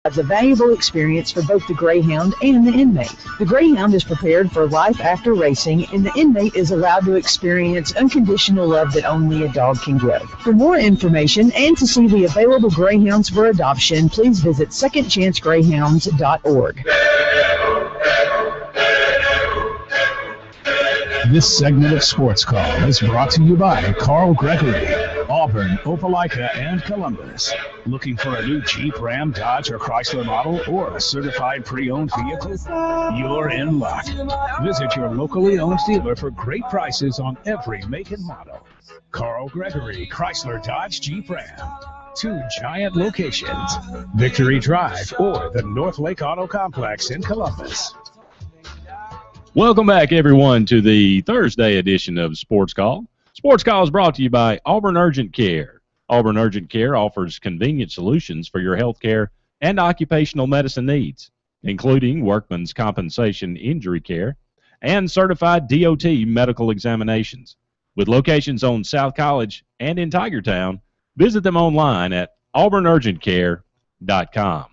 provides a valuable experience for both the greyhound and the inmate. The greyhound is prepared for life after racing, and the inmate is allowed to experience unconditional love that only a dog can give. For more information and to see the available greyhounds for adoption, please visit secondchancegreyhounds.org. This segment of Sports Call is brought to you by Carl Gregory, Auburn, Opelika, and Columbus. Looking for a new Jeep, Ram, Dodge, or Chrysler model, or a certified pre-owned vehicle? You're in luck. Visit your locally owned dealer for great prices on every make and model. Carl Gregory, Chrysler, Dodge, Jeep, Ram. 2 giant locations, Victory Drive or the North Lake Auto Complex in Columbus. Welcome back, everyone, to the Thursday edition of Sports Call. Sports Call is brought to you by Auburn Urgent Care. Auburn Urgent Care offers convenient solutions for your health care and occupational medicine needs, including workman's compensation injury care and certified DOT medical examinations. With locations on South College and in Tigertown, visit them online at auburnurgentcare.com.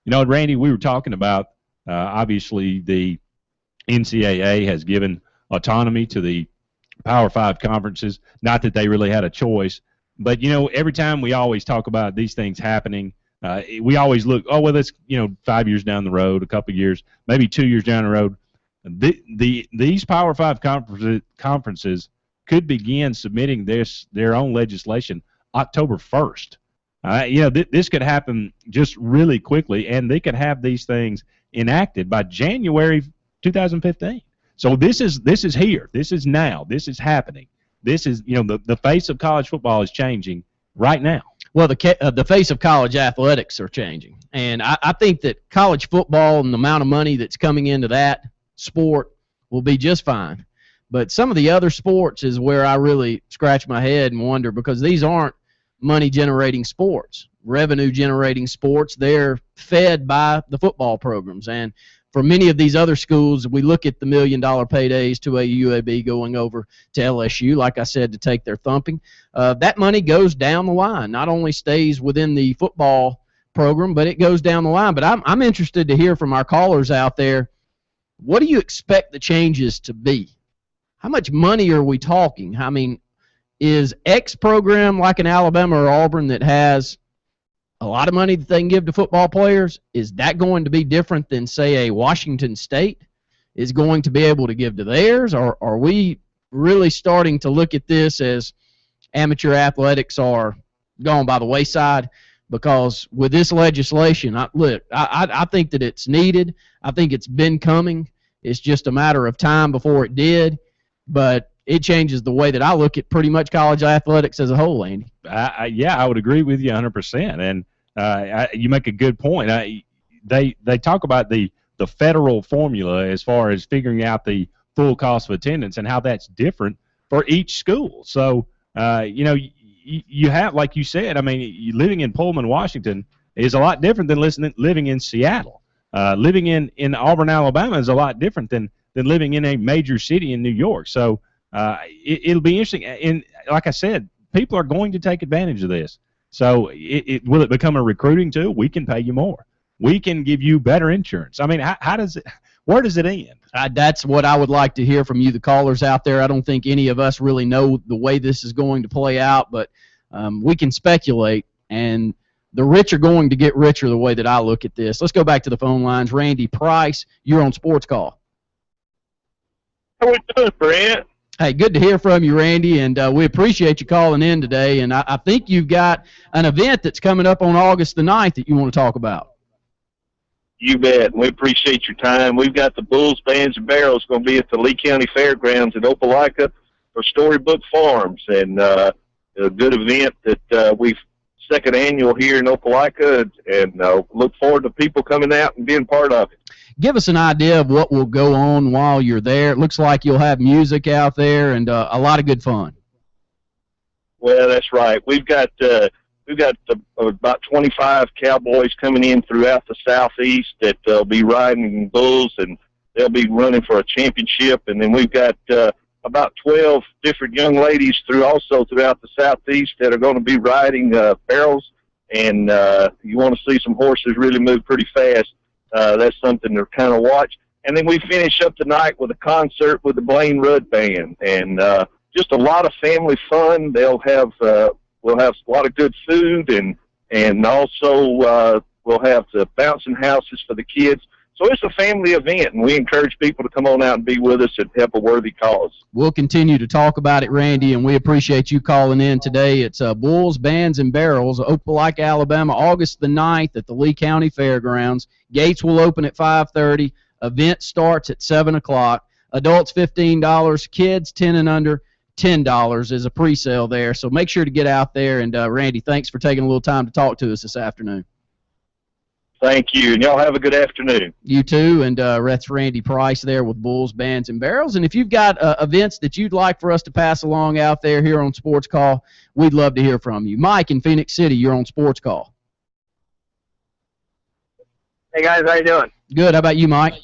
You know, Randy, we were talking about, obviously, the NCAA has given autonomy to the Power 5 conferences. Not that they really had a choice, but, you know, every time we always talk about these things happening, we always look, oh, well, that's, 5 years down the road, a couple of years, maybe 2 years down the road. These Power 5 conferences could begin submitting their own legislation October 1st. This could happen just really quickly, and they could have these things enacted by January 2015. So this is here. This is now. This is happening. This is, the face of college football is changing right now. Well, the face of college athletics are changing. And I think that college football and the amount of money that's coming into that sport will be just fine. But some of the other sports is where I really scratch my head and wonder, because these aren't money-generating sports, revenue-generating sports. They're fed by the football programs. And for many of these other schools, we look at the $1 million paydays to a UAB going over to LSU, like I said, to take their thumping. That money goes down the line. Not only stays within the football program, but it goes down the line. But I'm interested to hear from our callers out there. What do you expect the changes to be? How much money are we talking? I mean, is X program like an Alabama or Auburn that has a lot of money that they can give to football players, is that going to be different than, say, a Washington State is going to be able to give to theirs? Or are we really starting to look at this as amateur athletics are gone by the wayside? Because with this legislation, I think that it's needed. I think it's been coming. It's just a matter of time before it did. But it changes the way that I look at pretty much college athletics as a whole, Andy. I would agree with you 100%. And you make a good point. They talk about the federal formula as far as figuring out the full cost of attendance and how that's different for each school. So, you have, like you said, I mean, living in Pullman, Washington is a lot different than living in Seattle. Living in Auburn, Alabama is a lot different than living in a major city in New York. So, it'll be interesting. And like I said, people are going to take advantage of this. So will it become a recruiting tool? We can pay you more. We can give you better insurance. I mean, where does it end? That's what I would like to hear from you, the callers out there. I don't think any of us really know the way this is going to play out, but we can speculate, and the rich are going to get richer the way that I look at this. Let's go back to the phone lines. Randy Price, you're on Sports Call. How we doing, Brent? Hey, good to hear from you, Randy, and we appreciate you calling in today. And I think you've got an event that's coming up on August the 9th that you want to talk about. You bet. We appreciate your time. We've got the Bulls, Bands, and Barrels going to be at the Lee County Fairgrounds in Opelika for Storybook Farms, and a good event that we've second annual here in Opelika, and look forward to people coming out and being part of it. Give us an idea of what will go on while you're there. It looks like you'll have music out there and a lot of good fun. Well, that's right. We've got about 25 cowboys coming in throughout the southeast that will be riding bulls, and they'll be running for a championship. And then we've got about 12 different young ladies throughout the southeast that are going to be riding barrels and you want to see some horses really move pretty fast, that's something to kind of watch. And then we finish up the night with a concert with the Blaine Rudd Band, and just a lot of family fun. We'll have a lot of good food, and also we'll have the bouncing houses for the kids. So it's a family event, and we encourage people to come on out and be with us and help a worthy cause. We'll continue to talk about it, Randy, and we appreciate you calling in today. It's Bulls, Bands, and Barrels, Opelika, Alabama, August the 9th at the Lee County Fairgrounds. Gates will open at 5:30. Event starts at 7 o'clock. Adults $15, kids 10 and under $10 is a pre-sale there. So make sure to get out there. And, Randy, thanks for taking a little time to talk to us this afternoon. Thank you, and y'all have a good afternoon. You too, and that's Randy Price there with Bulls, Bands, and Barrels. And if you've got events that you'd like for us to pass along out there here on Sports Call, we'd love to hear from you. Mike in Phoenix City, you're on Sports Call. Hey, guys, how you doing? Good. How about you, Mike?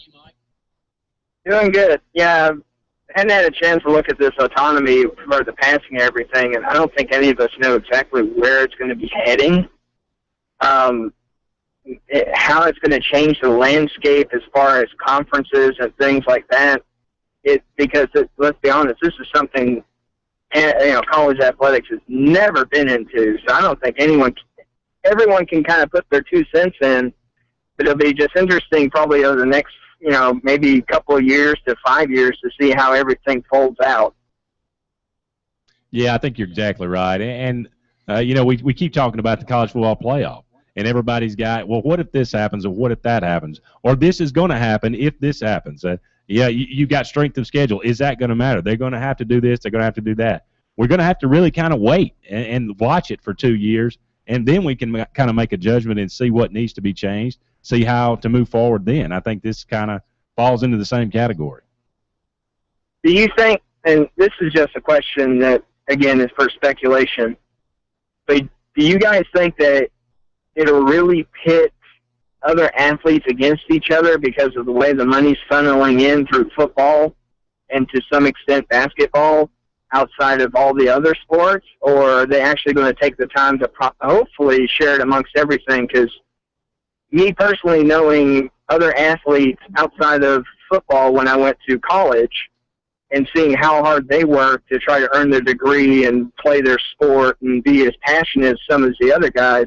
Doing good. Yeah, I hadn't had a chance to look at this autonomy for the passing and everything, and I don't think any of us know exactly where it's going to be heading. How it's going to change the landscape as far as conferences and things like that. Because let's be honest, this is something college athletics has never been into. So I don't think everyone can kind of put their 2 cents in. But it'll be just interesting, probably over the next maybe a couple of years to 5 years to see how everything folds out. Yeah, I think you're exactly right. And we keep talking about the college football playoff. And everybody's got, well, what if this happens, or what if that happens, or this is going to happen if this happens? You got strength of schedule. Is that going to matter? They're going to have to do this. They're going to have to do that. We're going to have to really kind of wait and watch it for 2 years, and then we can kind of make a judgment and see what needs to be changed, see how to move forward then. I think this kind of falls into the same category. Do you think, and this is just a question that, again, is for speculation, but do you guys think that it'll really pit other athletes against each other because of the way the money's funneling in through football and to some extent basketball outside of all the other sports? Or are they actually going to take the time to hopefully share it amongst everything? Because me personally, knowing other athletes outside of football when I went to college and seeing how hard they work to try to earn their degree and play their sport and be as passionate as some of the other guys,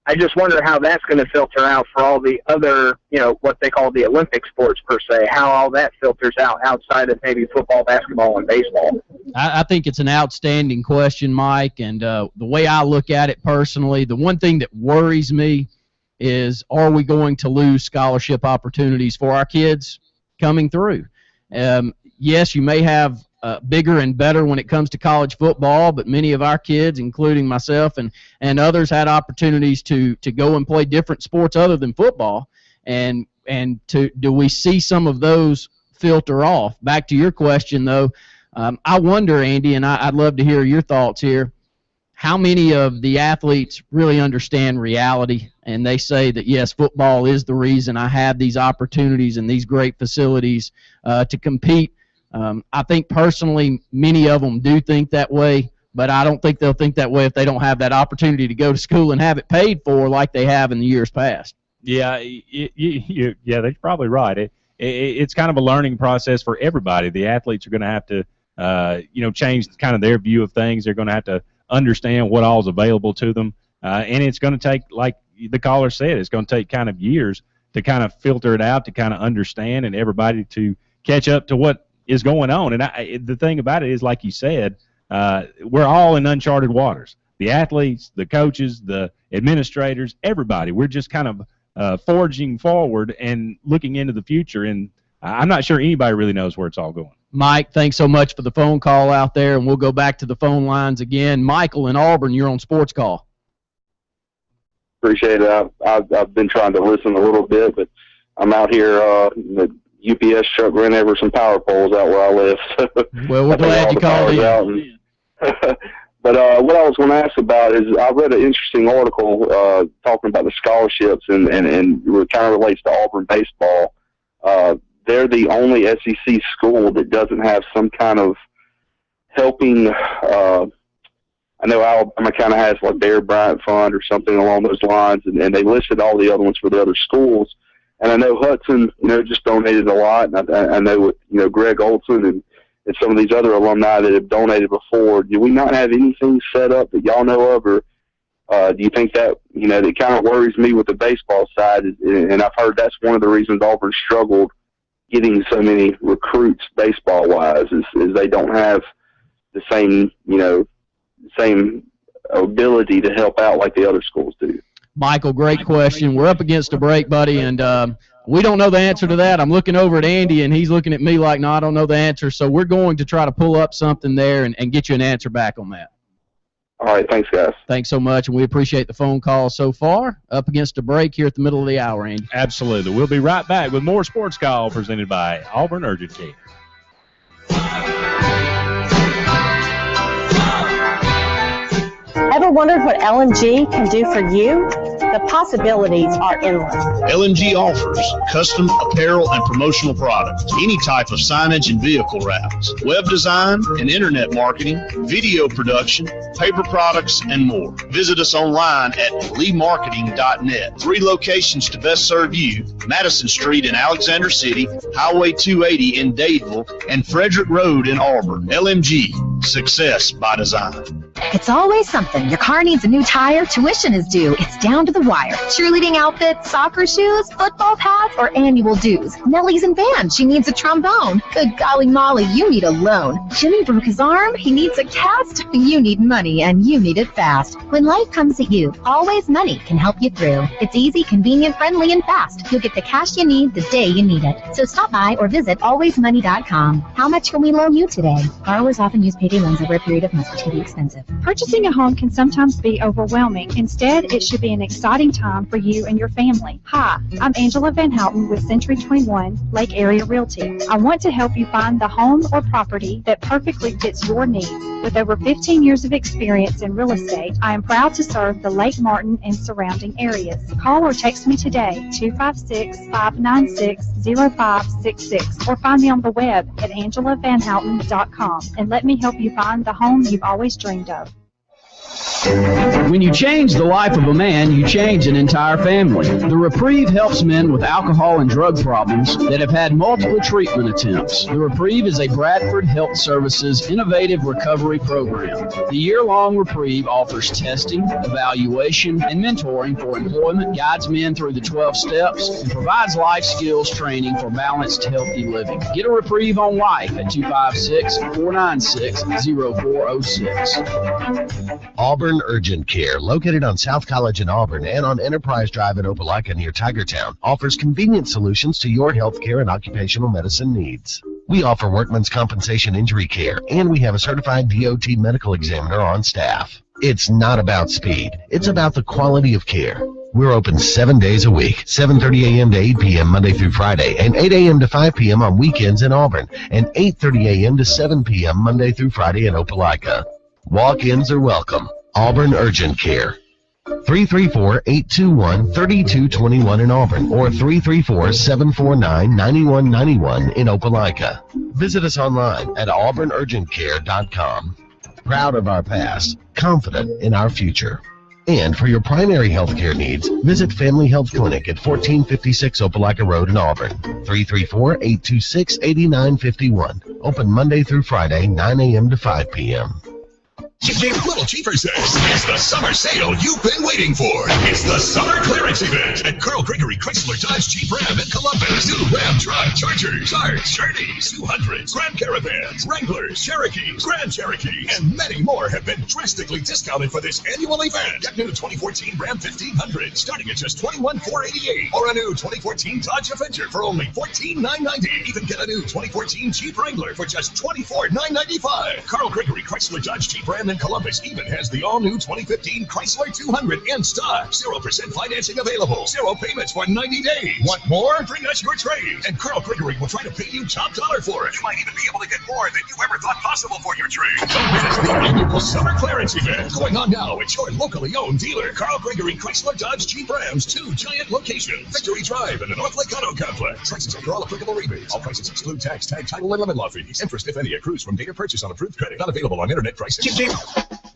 I just wonder how that's going to filter out for all the other, what they call the Olympic sports per se, how all that filters out outside of maybe football, basketball, and baseball. I think it's an outstanding question, Mike, and the way I look at it personally, the one thing that worries me is, are we going to lose scholarship opportunities for our kids coming through? Yes, you may have bigger and better when it comes to college football, but many of our kids, including myself and others, had opportunities to go and play different sports other than football. And do we see some of those filter off? Back to your question, though, I wonder, Andy, and I'd love to hear your thoughts here, how many of the athletes really understand reality, and they say that, yes, football is the reason I have these opportunities and these great facilities to compete. I think personally many of them do think that way, but I don't think they'll think that way if they don't have that opportunity to go to school and have it paid for like they have in the years past. Yeah, yeah, they're probably right. It's kind of a learning process for everybody. The athletes are going to have to, change kind of their view of things. They're going to have to understand what all is available to them, and it's going to take, like the caller said, it's going to take kind of years to kind of filter it out, to kind of understand, and everybody to catch up to what is going on. And the thing about it is, like you said, we're all in uncharted waters. The athletes, the coaches, the administrators, everybody. We're just kind of forging forward and looking into the future, and I'm not sure anybody really knows where it's all going. Mike, thanks so much for the phone call out there, and we'll go back to the phone lines again. Michael in Auburn, you're on Sports Call. Appreciate it. I've been trying to listen a little bit, but I'm out here the UPS truck ran over some power poles out where I live. Well, we're glad you called in. But what I was going to ask about is, I read an interesting article talking about the scholarships, and it kind of relates to Auburn baseball. They're the only SEC school that doesn't have some kind of helping I know Alabama kind of has like Bear Bryant Fund or something along those lines, and they listed all the other ones for the other schools. And I know Hudson, just donated a lot. And I know, Greg Olson and some of these other alumni that have donated before. Do we not have anything set up that y'all know of, or do you think that, that kind of worries me with the baseball side? And I've heard that's one of the reasons Auburn struggled getting so many recruits baseball-wise is they don't have the same, same ability to help out like the other schools do. Michael, great question. We're up against a break, buddy, and we don't know the answer to that. I'm looking over at Andy, and he's looking at me like, no, I don't know the answer. So we're going to try to pull up something there and get you an answer back on that. All right, thanks, guys. Thanks so much, and we appreciate the phone call so far. Up against a break here at the middle of the hour, Andy. Absolutely. We'll be right back with more Sports Call presented by Auburn Urgent Care. Ever wondered what LMG can do for you? The possibilities are endless. LMG offers custom apparel and promotional products, any type of signage and vehicle wraps, web design and internet marketing, video production, paper products, and more. Visit us online at leemarketing.net. 3 locations to best serve you: Madison Street in Alexander City, Highway 280 in Dadeville, and Frederick Road in Auburn. LMG, success by design. It's always something. Your car needs a new tire, tuition is due. It's down to the wire. Cheerleading outfits, soccer shoes, football pads, or annual dues. Nellie's in band. She needs a trombone. Good golly Molly, you need a loan. Jimmy broke his arm. He needs a cast. You need money, and you need it fast. When life comes at you, Always Money can help you through. It's easy, convenient, friendly, and fast. You'll get the cash you need the day you need it. So stop by or visit alwaysmoney.com. How much can we loan you today? Borrowers often use payday loans over a period of months, which can be expensive. Purchasing a home can sometimes be overwhelming. Instead, it should be an exciting time for you and your family. Hi, I'm Angela Van Houten with Century 21 Lake Area Realty. I want to help you find the home or property that perfectly fits your needs. With over 15 years of experience in real estate, I am proud to serve the Lake Martin and surrounding areas. Call or text me today, 256-596-0566, or find me on the web at angelavanhouten.com and let me help you find the home you've always dreamed of. When you change the life of a man, you change an entire family. The Reprieve helps men with alcohol and drug problems that have had multiple treatment attempts. The Reprieve is a Bradford Health Services innovative recovery program. The year-long Reprieve offers testing, evaluation, and mentoring for employment, guides men through the 12 steps, and provides life skills training for balanced, healthy living. Get a Reprieve on life at 256-496-0406. Auburn Urgent Care, located on South College in Auburn and on Enterprise Drive in Opelika near Tigertown, offers convenient solutions to your health care and occupational medicine needs. We offer workman's compensation injury care, and we have a certified DOT medical examiner on staff. It's not about speed. It's about the quality of care. We're open 7 days a week, 7:30 a.m. to 8 p.m. Monday through Friday, and 8 a.m. to 5 p.m. on weekends in Auburn, and 8:30 a.m. to 7 p.m. Monday through Friday in Opelika. Walk-ins are welcome. Auburn Urgent Care. 334-821-3221 in Auburn, or 334-749-9191 in Opelika. Visit us online at auburnurgentcare.com. Proud of our past, confident in our future. And for your primary health care needs, visit Family Health Clinic at 1456 Opelika Road in Auburn. 334-826-8951. Open Monday through Friday, 9 a.m. to 5 p.m. Little Cheaper says it's the summer sale you've been waiting for. It's the summer clearance event at Carl Gregory Chrysler Dodge Jeep Ram in Columbus. New Ram truck, Chargers, Charts, Journeys, 200s, Grand Caravans, Wranglers, Cherokees, Grand Cherokees, and many more have been drastically discounted for this annual event. Get new 2014 Ram 1500 starting at just $21,488, or a new 2014 Dodge Avenger for only $14,990. Even get a new 2014 Jeep Wrangler for just $24,995. Carl Gregory Chrysler Dodge Jeep Ram in Columbus even has the all-new 2015 Chrysler 200 in stock. 0% financing available. 0 payments for 90 days. Want more? Bring us your trade, and Carl Gregory will try to pay you top dollar for it. You might even be able to get more than you ever thought possible for your trade. Don't miss the annual summer clearance event going on now at your locally owned dealer. Carl Gregory Chrysler Dodge Jeep Rams, 2 giant locations. Victory Drive and the North Lake Auto Complex. Prices after all applicable rebates. All prices exclude tax, tag, title, and lemon law fees. Interest, if any, accrues from date of purchase on approved credit. Not available on internet pricing.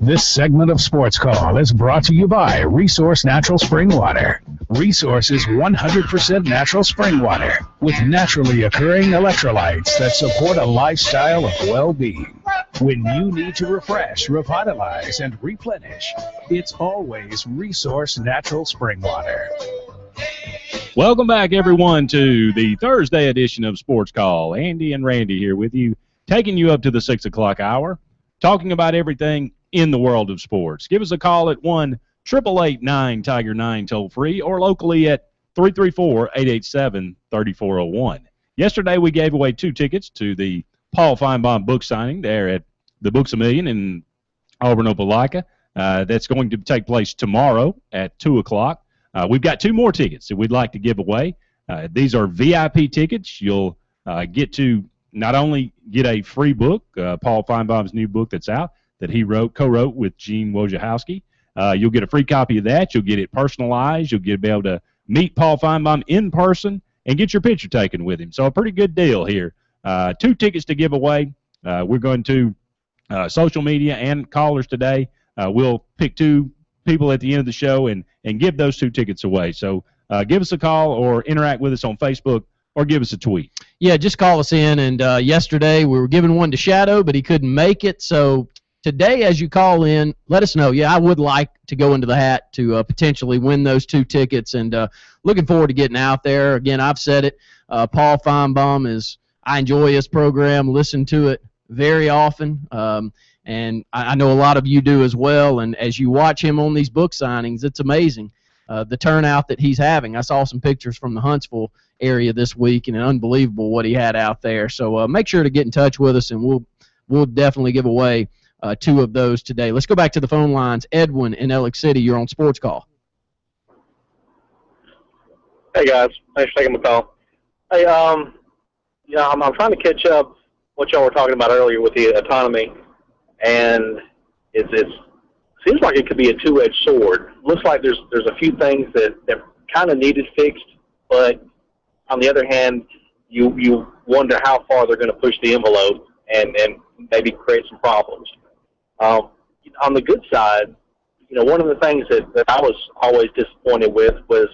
This segment of Sports Call is brought to you by Resource Natural Spring Water. Resource is 100% natural spring water with naturally occurring electrolytes that support a lifestyle of well-being. When you need to refresh, revitalize, and replenish, it's always Resource Natural Spring Water. Welcome back, everyone, to the Thursday edition of Sports Call. Andy and Randy here with you, taking you up to the 6 o'clock hour, talking about everything in the world of sports. Give us a call at 1-888-9-TIGER-9 toll-free or locally at 334-887-3401. Yesterday, we gave away 2 tickets to the Paul Feinbaum book signing there at the Books A Million in Auburn, Opelika. That's going to take place tomorrow at 2 o'clock. We've got 2 more tickets that we'd like to give away. These are VIP tickets. You'll get to not only get a free book, Paul Feinbaum's new book that's out, that he co-wrote with Gene Wojciechowski. You'll get a free copy of that. You'll get it personalized. You'll be able to meet Paul Feinbaum in person and get your picture taken with him. So a pretty good deal here. 2 tickets to give away. We're going to social media and callers today. We'll pick 2 people at the end of the show and give those 2 tickets away. So give us a call or interact with us on Facebook or give us a tweet. Yeah, just call us in. And yesterday we were giving one to Shadow, but he couldn't make it. So today, as you call in, let us know. Yeah, I would like to go into the hat to potentially win those 2 tickets, and looking forward to getting out there. Again, I've said it. Paul Feinbaum I enjoy his program, listen to it very often, and I know a lot of you do as well. And as you watch him on these book signings, it's amazing the turnout that he's having. I saw some pictures from the Huntsville area this week, and unbelievable what he had out there. So make sure to get in touch with us, and we'll definitely give away 2 of those today. Let's go back to the phone lines. Edwin in Alex City, you're on Sports Call. Hey, guys. Thanks for taking my call. Hey, I'm trying to catch up what y'all were talking about earlier with the autonomy, and it seems like it could be a two-edged sword. Looks like there's a few things that kind of needed fixed, but on the other hand, you wonder how far they're going to push the envelope and maybe create some problems. On the good side, one of the things that I was always disappointed with was,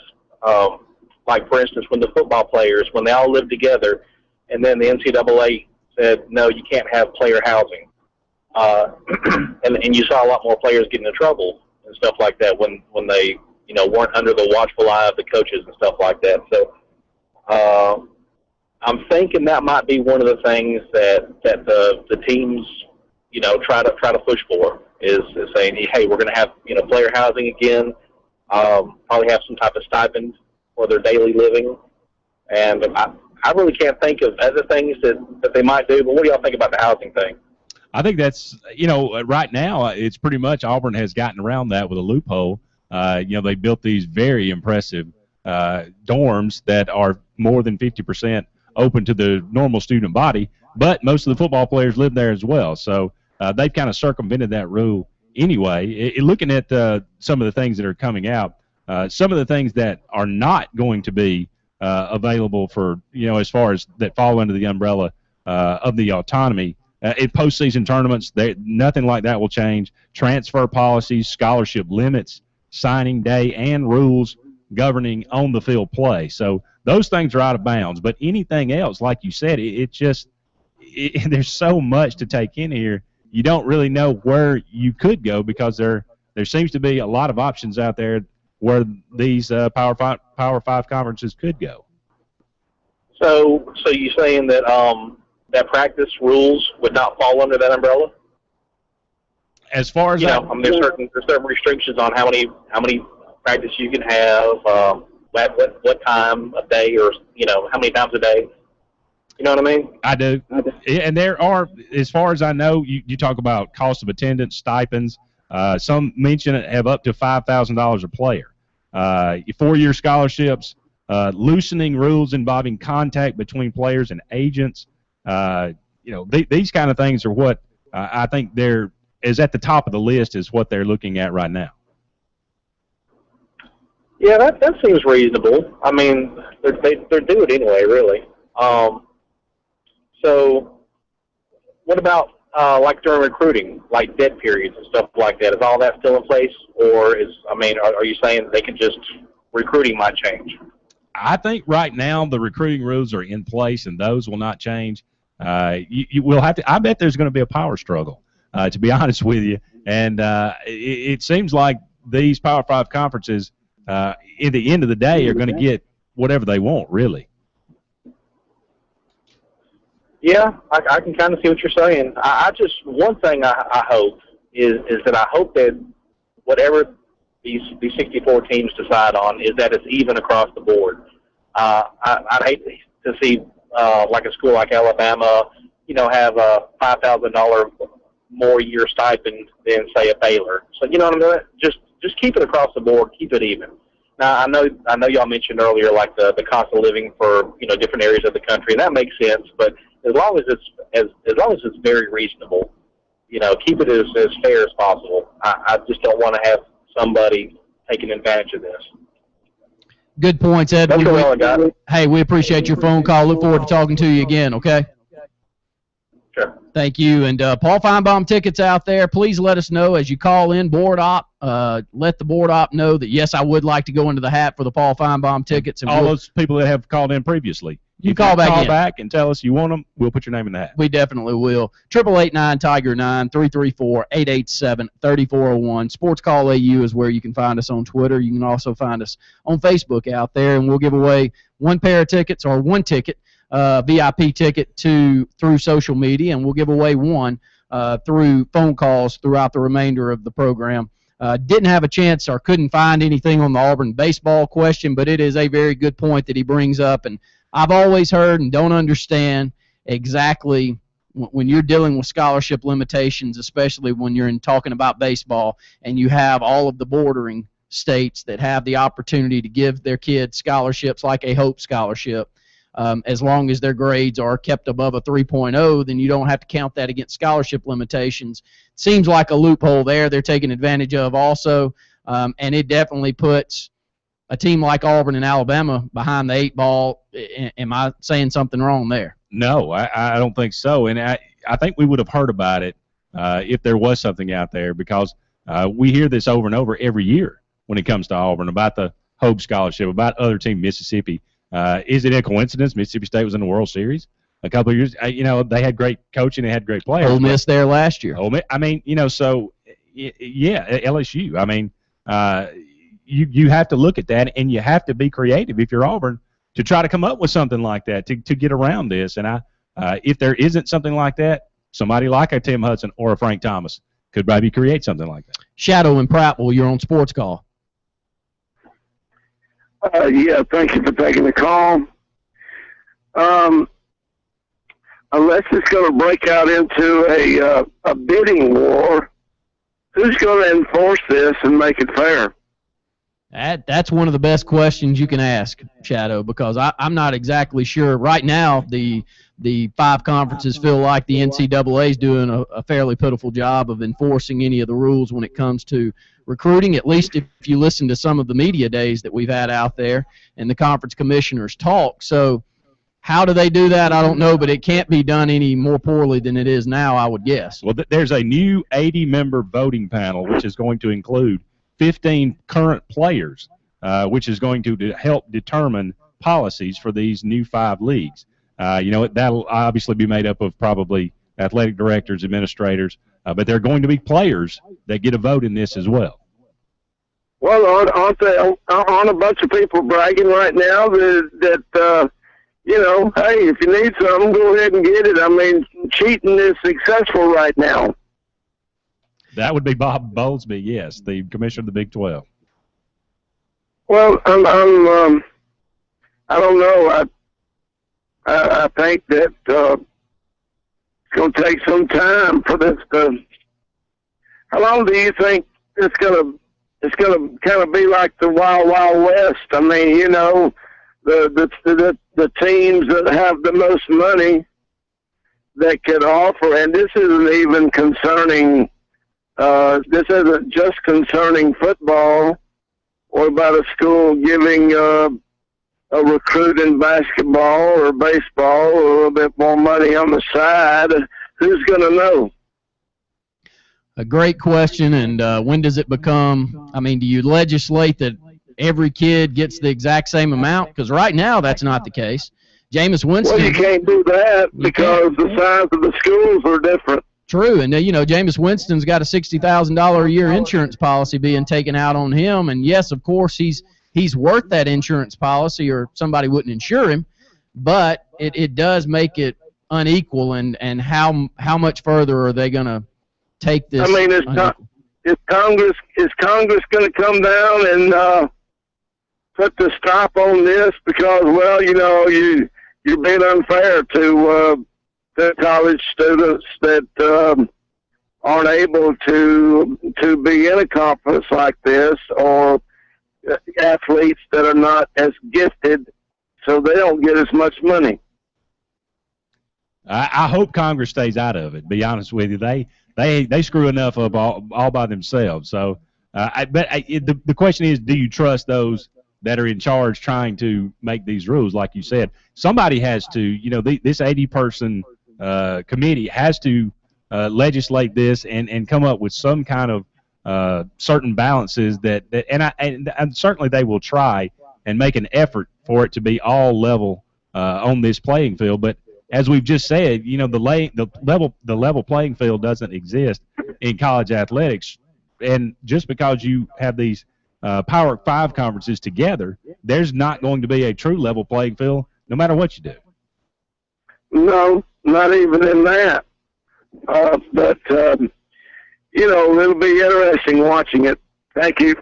like, for instance, when the football players, when they all lived together, and then the NCAA said, no, you can't have player housing. And you saw a lot more players getting in trouble and stuff like that when they, weren't under the watchful eye of the coaches and stuff like that. So I'm thinking that might be one of the things that the teams, try to push for is saying, hey, we're going to have, player housing again, probably have some type of stipend for their daily living. And I really can't think of other things that they might do, but what do y'all think about the housing thing? I think that's, right now it's pretty much Auburn has gotten around that with a loophole. They built these very impressive dorms that are more than 50% open to the normal student body, but most of the football players live there as well. So they've kind of circumvented that rule anyway. Looking at some of the things that are coming out, some of the things that are not going to be available for, as far as that fall under the umbrella of the autonomy, in postseason tournaments, nothing like that will change. Transfer policies, scholarship limits, signing day, and rules governing on-the-field play. So those things are out of bounds. But anything else, like you said, there's so much to take in here. You don't really know where you could go because there seems to be a lot of options out there where these Power 5 conferences could go. So you're saying that that practice rules would not fall under that umbrella? As far as there's certain restrictions on how many practice you can have, what time of day, or how many times a day. You know what I mean? I do. And there are, as far as I know, you talk about cost of attendance, stipends. Some mention it have up to $5,000 a player. 4-year scholarships, loosening rules involving contact between players and agents. These kind of things are what I think is at the top of the list is what they're looking at right now. Yeah, that seems reasonable. I mean, they're due it anyway, really. So what about like during recruiting, like dead periods and stuff like that? Is all that still in place, or are you saying they can just recruiting might change? I think right now the recruiting rules are in place, and those will not change. You will have to. I bet there's going to be a power struggle, to be honest with you. And it seems like these Power 5 conferences, at the end of the day, are going to get whatever they want, really. Yeah, I can kind of see what you're saying. One thing I hope is that I hope that whatever these 64 teams decide on is that it's even across the board. I'd hate to see like a school like Alabama, have a $5,000 more year stipend than say a Baylor. So you know what I'm doing? Just keep it across the board, keep it even. Now I know y'all mentioned earlier like the cost of living for different areas of the country, and that makes sense. But as long as it's very reasonable, keep it as fair as possible. I just don't want to have somebody taking advantage of this. Good points, Ed. That's all I got. Hey, we appreciate your phone call. Look forward to talking to you again, okay? Sure. Thank you. And Paul Feinbaum tickets out there, please let us know as you call in board op. Let the board op know that, yes, I would like to go into the hat for the Paul Feinbaum tickets. And all those people that have called in previously. You call back and tell us you want them, we'll put your name in the hat. We definitely will. 888-9-TIGER-9, 334-887-3401. Sportscall AU is where you can find us on Twitter. You can also find us on Facebook out there, and we'll give away one pair of tickets or one ticket, VIP ticket through social media, and we'll give away one through phone calls throughout the remainder of the program. Didn't have a chance or couldn't find anything on the Auburn baseball question, but it is a very good point that he brings up, and I've always heard and don't understand exactly when you're dealing with scholarship limitations, especially when you're talking about baseball, and you have all of the bordering states that have the opportunity to give their kids scholarships like a Hope Scholarship. As long as their grades are kept above a 3.0, then you don't have to count that against scholarship limitations. Seems like a loophole there they're taking advantage of also, and it definitely puts a team like Auburn and Alabama behind the 8 ball. Am I saying something wrong there? No, I don't think so. And I think we would have heard about it if there was something out there, because we hear this over and over every year when it comes to Auburn about the Hope Scholarship, about other team, Mississippi. Is it a coincidence Mississippi State was in the World Series a couple of years? They had great coaching, they had great players. Ole Miss there last year. I mean, so, yeah, LSU. I mean, you have to look at that, and you have to be creative if you're Auburn to try to come up with something like that to get around this. And if there isn't something like that, somebody like a Tim Hudson or a Frank Thomas could maybe create something like that. Shadow and Prattville, you're on Sports Call. Yeah, thank you for taking the call. Unless it's going to break out into a bidding war, who's going to enforce this and make it fair? That's one of the best questions you can ask, Shadow, because I'm not exactly sure. Right now, the 5 conferences feel like the NCAA is doing a fairly pitiful job of enforcing any of the rules when it comes to recruiting, at least if you listen to some of the media days that we've had out there and the conference commissioners talk. So how do they do that? I don't know, but it can't be done any more poorly than it is now, I would guess. Well, there's a new 80-member voting panel, which is going to include 15 current players, which is going to help determine policies for these new 5 leagues. That'll obviously be made up of probably athletic directors, administrators, but there are going to be players that get a vote in this as well. Well, aren't a bunch of people bragging right now that hey, if you need something, go ahead and get it. I mean, cheating is successful right now. That would be Bob Bowlesby, yes, the commissioner of the Big 12. Well, I don't know. I think that it's going to take some time for this to. How long do you think it's going to kind of be like the Wild Wild West? I mean, the teams that have the most money that could offer, and this isn't even concerning. This isn't just concerning football or about a school giving a recruit in basketball or baseball or a little bit more money on the side. Who's going to know? a great question. And when does it become? I mean, do you legislate that every kid gets the exact same amount? Because right now that's not the case. Jameis Winston. Well, you can't do that because the size of the schools are different. True, and Jameis Winston's got a $60,000 a year insurance policy being taken out on him, and yes, of course, he's worth that insurance policy, or somebody wouldn't insure him. But it does make it unequal, and how much further are they going to take this? I mean, is Congress going to come down and put the stop on this because, well, you're being unfair to the college students that aren't able to be in a conference like this, or athletes that are not as gifted, so they don't get as much money. I hope Congress stays out of it. To be honest with you, they screw enough up all by themselves. So, the question is, do you trust those that are in charge trying to make these rules? Like you said, somebody has to. This 80-person committee has to legislate this and come up with some kind of certain balances and certainly they will try and make an effort for it to be all level on this playing field. But as we've just said, the level playing field doesn't exist in college athletics, and just because you have these Power 5 conferences together, there's not going to be a true level playing field no matter what you do. No, not even in that. But it'll be interesting watching it. Thank you.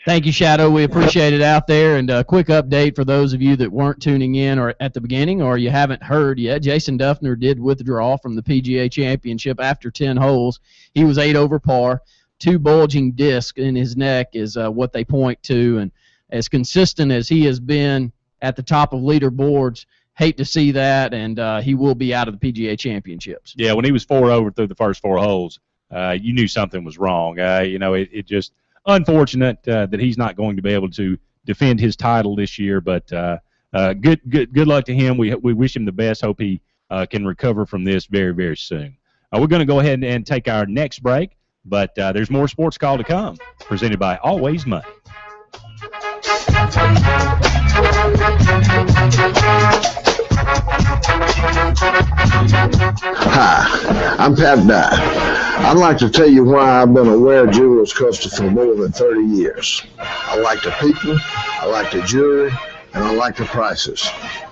Thank you, Shadow. We appreciate it out there. And a quick update for those of you that weren't tuning in or at the beginning, or you haven't heard yet. Jason Duffner did withdraw from the PGA Championship after 10 holes. He was 8 over par. 2 bulging discs in his neck is what they point to. And as consistent as he has been at the top of leaderboards, hate to see that, and he will be out of the PGA Championships. Yeah, when he was 4 over through the first 4 holes, you knew something was wrong. It just unfortunate that he's not going to be able to defend his title this year, but good luck to him. We wish him the best. Hope he can recover from this very, very soon. We're going to go ahead and take our next break, but there's more Sports Call to come, presented by Always Money. Hi, I'm Pat Dye. I'd like to tell you why I've been a Ware Jewelers customer for more than 30 years. I like the people, I like the jewelry, and I like the prices.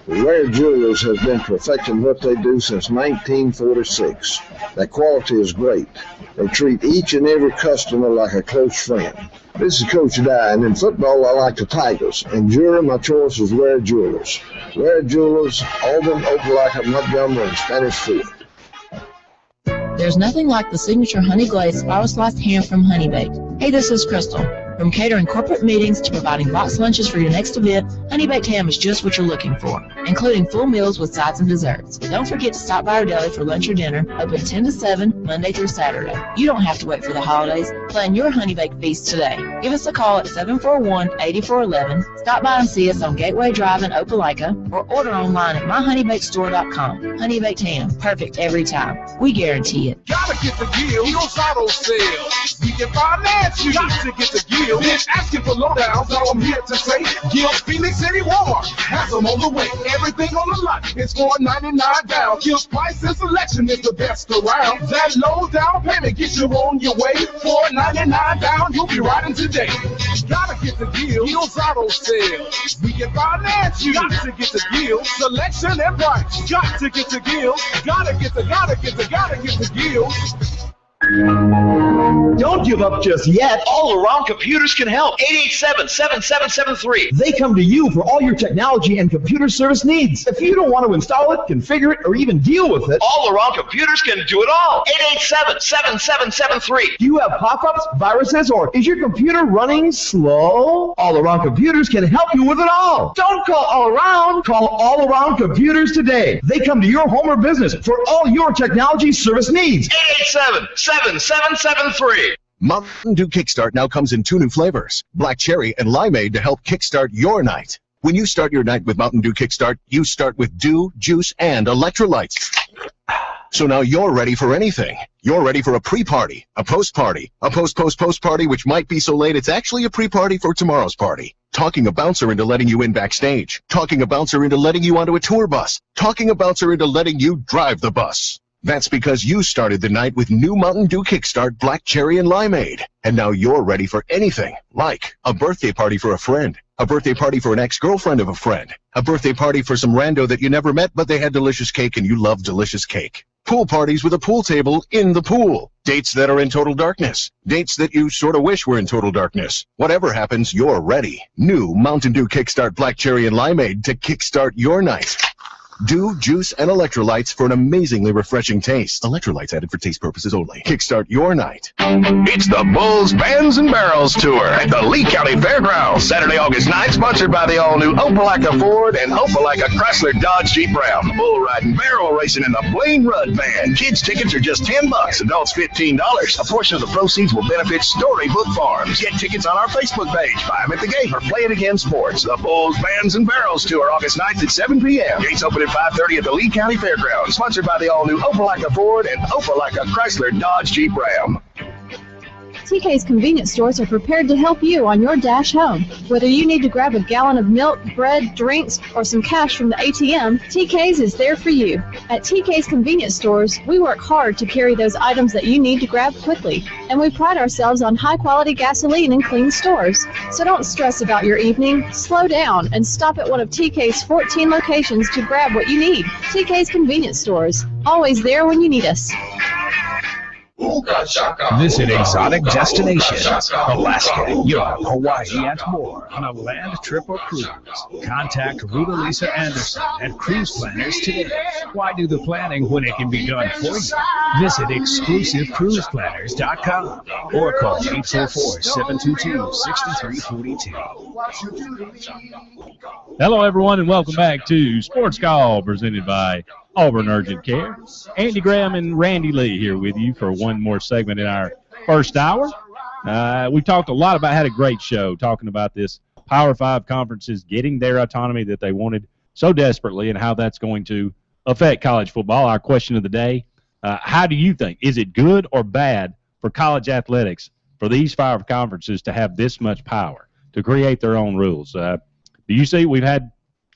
Ware Jewelers has been perfecting what they do since 1946. Their quality is great. They treat each and every customer like a close friend. This is Coach Dye, and in football, I like the Tigers. In jewelry, my choice is Ware Jewelers. Ware Jewelers, Auburn, Opelika, Montgomery, and Spanish Fort. There's nothing like the signature honey glazed spiral sliced ham from Honey Baked. Hey, this is Crystal. From catering corporate meetings to providing box lunches for your next event, Honey Baked Ham is just what you're looking for, including full meals with sides and desserts. Don't forget to stop by our deli for lunch or dinner, open 10 to 7, Monday through Saturday. You don't have to wait for the holidays. Plan your Honey Baked feast today. Give us a call at 741-8411, stop by and see us on Gateway Drive in Opelika, or order online at myhoneybakedstore.com. Honey Baked Ham, perfect every time. We guarantee it. Gotta get the deal. Deals Auto Sales. We can finance you. Got to get the deal. Then asking for lowdowns. All I'm here to say, Gil's Phoenix City Walmart has them on the way. Everything on the lot is $4.99 down. Gil's price and selection is the best around. That low down payment gets you on your way. $4.99 down. You'll be riding today. Gotta get the deal. Gil's Auto Sales. We can finance you. Got to get the deal. Selection and price. Got to get the deal. Gotta get the deal. Don't give up just yet. All Around Computers can help. 887-7773. They come to you for all your technology and computer service needs. If you don't want to install it, configure it, or even deal with it, All Around Computers can do it all. 887-7773. Do you have pop-ups, viruses, or is your computer running slow? All Around Computers can help you with it all. Don't call All Around. Call All Around Computers today. They come to your home or business for all your technology service needs. 887-7773. Mountain Dew Kickstart now comes in 2 new flavors, Black Cherry and Limeade, to help kickstart your night. When you start your night with Mountain Dew Kickstart, you start with dew, juice, and electrolytes. So now you're ready for anything. You're ready for a pre-party, a post-party, a post-post-post-party, which might be so late it's actually a pre-party for tomorrow's party. Talking a bouncer into letting you in backstage. Talking a bouncer into letting you onto a tour bus. Talking a bouncer into letting you drive the bus. That's because you started the night with new Mountain Dew Kickstart Black Cherry and Limeade. And now you're ready for anything, like a birthday party for a friend, a birthday party for an ex-girlfriend of a friend, a birthday party for some rando that you never met but they had delicious cake and you love delicious cake. Pool parties with a pool table in the pool. Dates that are in total darkness. Dates that you sort of wish were in total darkness. Whatever happens, you're ready. New Mountain Dew Kickstart Black Cherry and Limeade to kickstart your night. Dew, juice, and electrolytes for an amazingly refreshing taste. Electrolytes added for taste purposes only. Kickstart your night. It's the Bulls, Bands, and Barrels Tour at the Lee County Fairgrounds, Saturday, August 9th, sponsored by the all-new Opelika Ford and Opelika Chrysler Dodge Jeep Ram. Bull riding, barrel racing, and the Blaine Rudd Band. Kids' tickets are just $10, adults $15. A portion of the proceeds will benefit Storybook Farms. Get tickets on our Facebook page, buy them at the gate, or play it again sports. The Bulls, Bands, and Barrels Tour, August 9th at 7 p.m. Gates open at 5:30 at the Lee County Fairgrounds, sponsored by the all-new Opelika Ford and Opelika Chrysler Dodge Jeep Ram. TK's convenience stores are prepared to help you on your dash home. Whether you need to grab a gallon of milk, bread, drinks, or some cash from the ATM, TK's is there for you. At TK's convenience stores, we work hard to carry those items that you need to grab quickly, and we pride ourselves on high-quality gasoline and clean stores. So don't stress about your evening. Slow down and stop at one of TK's 14 locations to grab what you need. TK's convenience stores, always there when you need us. Visit exotic destinations, Alaska, Europe, Hawaii, and more on a land trip or cruise. Contact Ruta Lisa Anderson at Cruise Planners today. Why do the planning when it can be done for you? Visit exclusivecruiseplanners.com or call 844-722-6342. Hello, everyone, and welcome back to Sports Call, presented by Auburn Urgent Care. Andy Graham and Randy Lee here with you for one more segment in our first hour. We talked a lot about, had a great show talking about this Power 5 conferences getting their autonomy that they wanted so desperately and how that's going to affect college football. Our question of the day, how do you think, is it good or bad for college athletics for these 5 conferences to have this much power, to create their own rules? Do you see, we've had,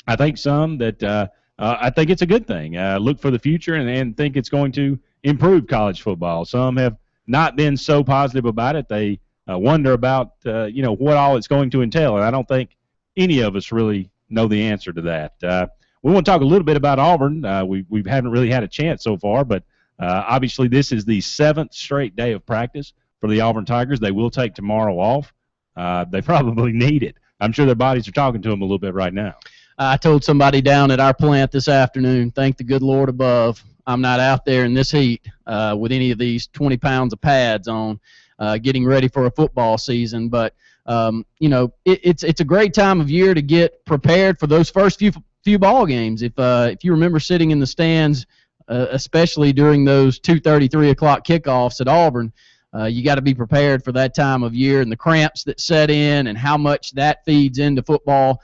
I think, some that I think it's a good thing. Look for the future and think it's going to improve college football. Some have not been so positive about it. They wonder about, what all it's going to entail, and I don't think any of us really know the answer to that. We want to talk a little bit about Auburn. We haven't really had a chance so far, but obviously this is the 7th straight day of practice for the Auburn Tigers. They will take tomorrow off. They probably need it. I'm sure their bodies are talking to them a little bit right now. I told somebody down at our plant this afternoon, thank the good Lord above, I'm not out there in this heat with any of these 20 pounds of pads on getting ready for a football season. But, it's a great time of year to get prepared for those first few ball games. If you remember sitting in the stands, especially during those 2:30, 3 o'clock kickoffs at Auburn, you got to be prepared for that time of year and the cramps that set in and how much that feeds into football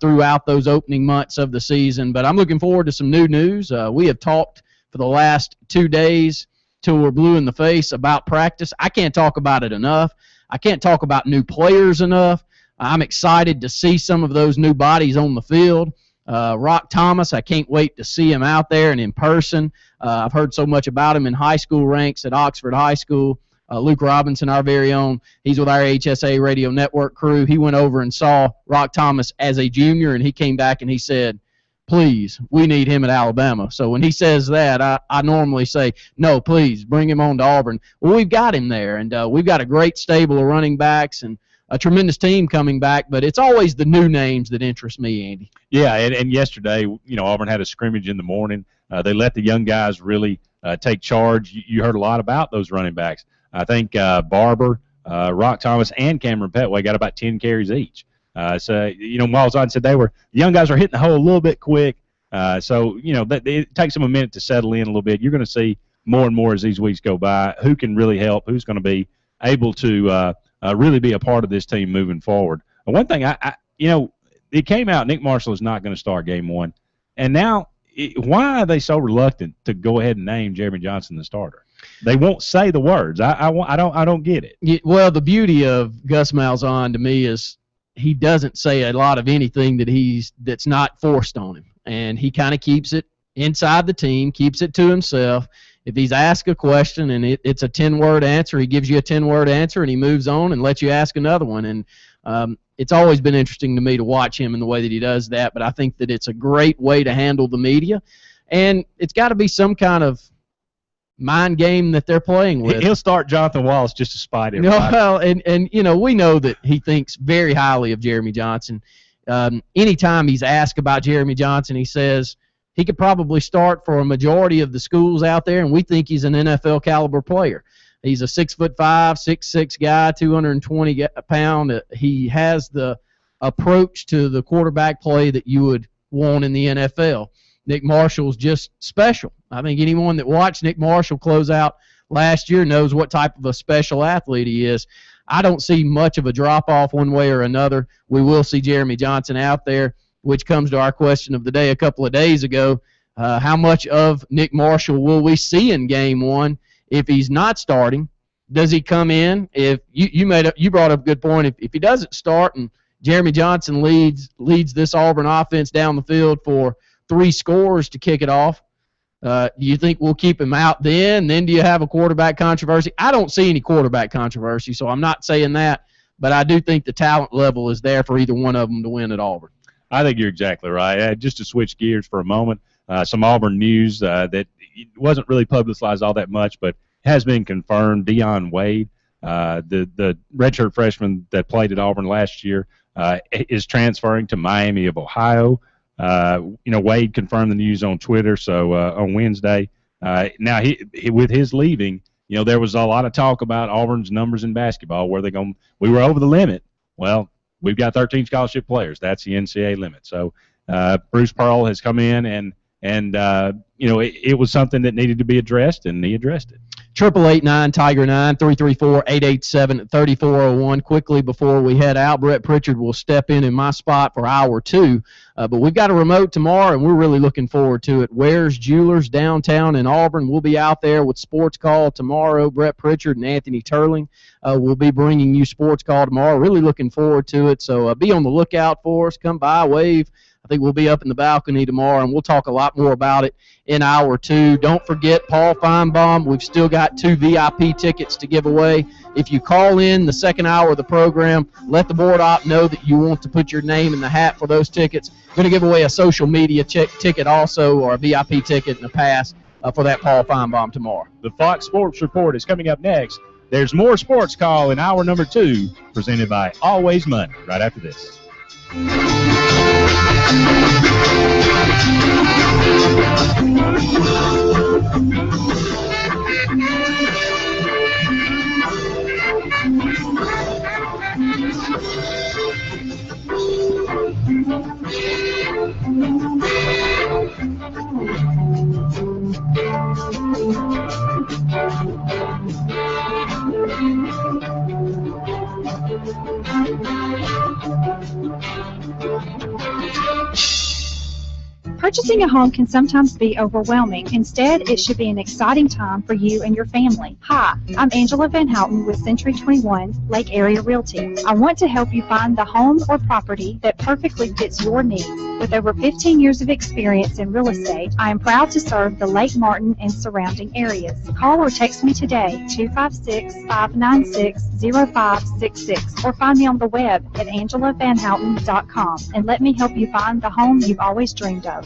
throughout those opening months of the season. But I'm looking forward to some new news. We have talked for the last 2 days till we're blue in the face about practice. I can't talk about it enough. I can't talk about new players enough. I'm excited to see some of those new bodies on the field. Rock Thomas, I can't wait to see him out there and in person. I've heard so much about him in high school ranks at Oxford High School. Luke Robinson, our very own, he's with our HSA Radio Network crew. He went over and saw Rock Thomas as a junior, and he came back and he said, please, we need him at Alabama. So when he says that, I normally say, no, please, bring him on to Auburn. Well, we've got him there, and we've got a great stable of running backs and a tremendous team coming back, but it's always the new names that interest me, Andy. Yeah, and yesterday, Auburn had a scrimmage in the morning. They let the young guys really take charge. You heard a lot about those running backs. I think Barber, Rock Thomas, and Cameron Petway got about 10 carries each. Malzahn said the young guys are hitting the hole a little bit quick. It takes them a minute to settle in a little bit. You're going to see more and more as these weeks go by who can really help, who's going to be able to really be a part of this team moving forward. One thing, it came out Nick Marshall is not going to start game 1. And now why are they so reluctant to go ahead and name Jeremy Johnson the starter? They won't say the words. I don't get it. Well, the beauty of Gus Malzahn to me is he doesn't say a lot of anything that's not forced on him, and he kind of keeps it inside the team, keeps it to himself. If he's asked a question and it's a 10-word answer, he gives you a 10-word answer and he moves on and lets you ask another one. And it's always been interesting to me to watch him in the way that he does that, but I think that it's a great way to handle the media. And it's got to be some kind of mind game that they're playing with. He'll start Jonathan Wallace just to spite everybody. Well, and you know, we know that he thinks very highly of Jeremy Johnson. Anytime he's asked about Jeremy Johnson, he says he could probably start for a majority of the schools out there, and we think he's an NFL caliber player. He's a 6'5", 6'6" guy, 220 pound. He has the approach to the quarterback play that you would want in the NFL. Nick Marshall's just special. I think anyone that watched Nick Marshall close out last year knows what type of a special athlete he is. I don't see much of a drop-off one way or another. We will see Jeremy Johnson out there, which comes to our question of the day a couple of days ago. How much of Nick Marshall will we see in Game 1 if he's not starting? Does he come in? If you brought up a good point. If he doesn't start and Jeremy Johnson leads this Auburn offense down the field for 3 scores to kick it off, do you think we'll keep him out then? Then do you have a quarterback controversy? I don't see any quarterback controversy, so I'm not saying that, but I do think the talent level is there for either one of them to win at Auburn. I think you're exactly right. Just to switch gears for a moment, some Auburn news that wasn't really publicized all that much, but has been confirmed. Deion Wade, the redshirt freshman that played at Auburn last year, is transferring to Miami of Ohio. Wade confirmed the news on Twitter, so on Wednesday. Now, he with his leaving, there was a lot of talk about Auburn's numbers in basketball. We were over the limit. Well, we've got 13 scholarship players. That's the NCAA limit. So Bruce Pearl has come in, and it was something that needed to be addressed, and he addressed it. 888-9-TIGER-9, 334-887-3401. Quickly before we head out, Brett Pritchard will step in my spot for hour 2. But we've got a remote tomorrow, and we're really looking forward to it. Ware's Jewelers downtown in Auburn. We'll be out there with Sports Call tomorrow. Brett Pritchard and Anthony Turling will be bringing you Sports Call tomorrow. Really looking forward to it. So be on the lookout for us. Come by, wave. I think we'll be up in the balcony tomorrow, and we'll talk a lot more about it in hour 2. Don't forget Paul Feinbaum. We've still got 2 VIP tickets to give away. If you call in the second hour of the program, let the board op know that you want to put your name in the hat for those tickets. We're going to give away a social media ticket also, or a VIP ticket and a pass for that Paul Feinbaum tomorrow. The Fox Sports Report is coming up next. There's more Sports Call in hour number 2, presented by Always Money, right after this. Purchasing a home can sometimes be overwhelming. Instead, it should be an exciting time for you and your family. Hi, I'm Angela Van Houten with Century 21 Lake Area Realty. I want to help you find the home or property that perfectly fits your needs. With over 15 years of experience in real estate, I am proud to serve the Lake Martin and surrounding areas. Call or text me today, 256-596-0566, or find me on the web at angelavanhouten.com and let me help you find the home you've always dreamed of.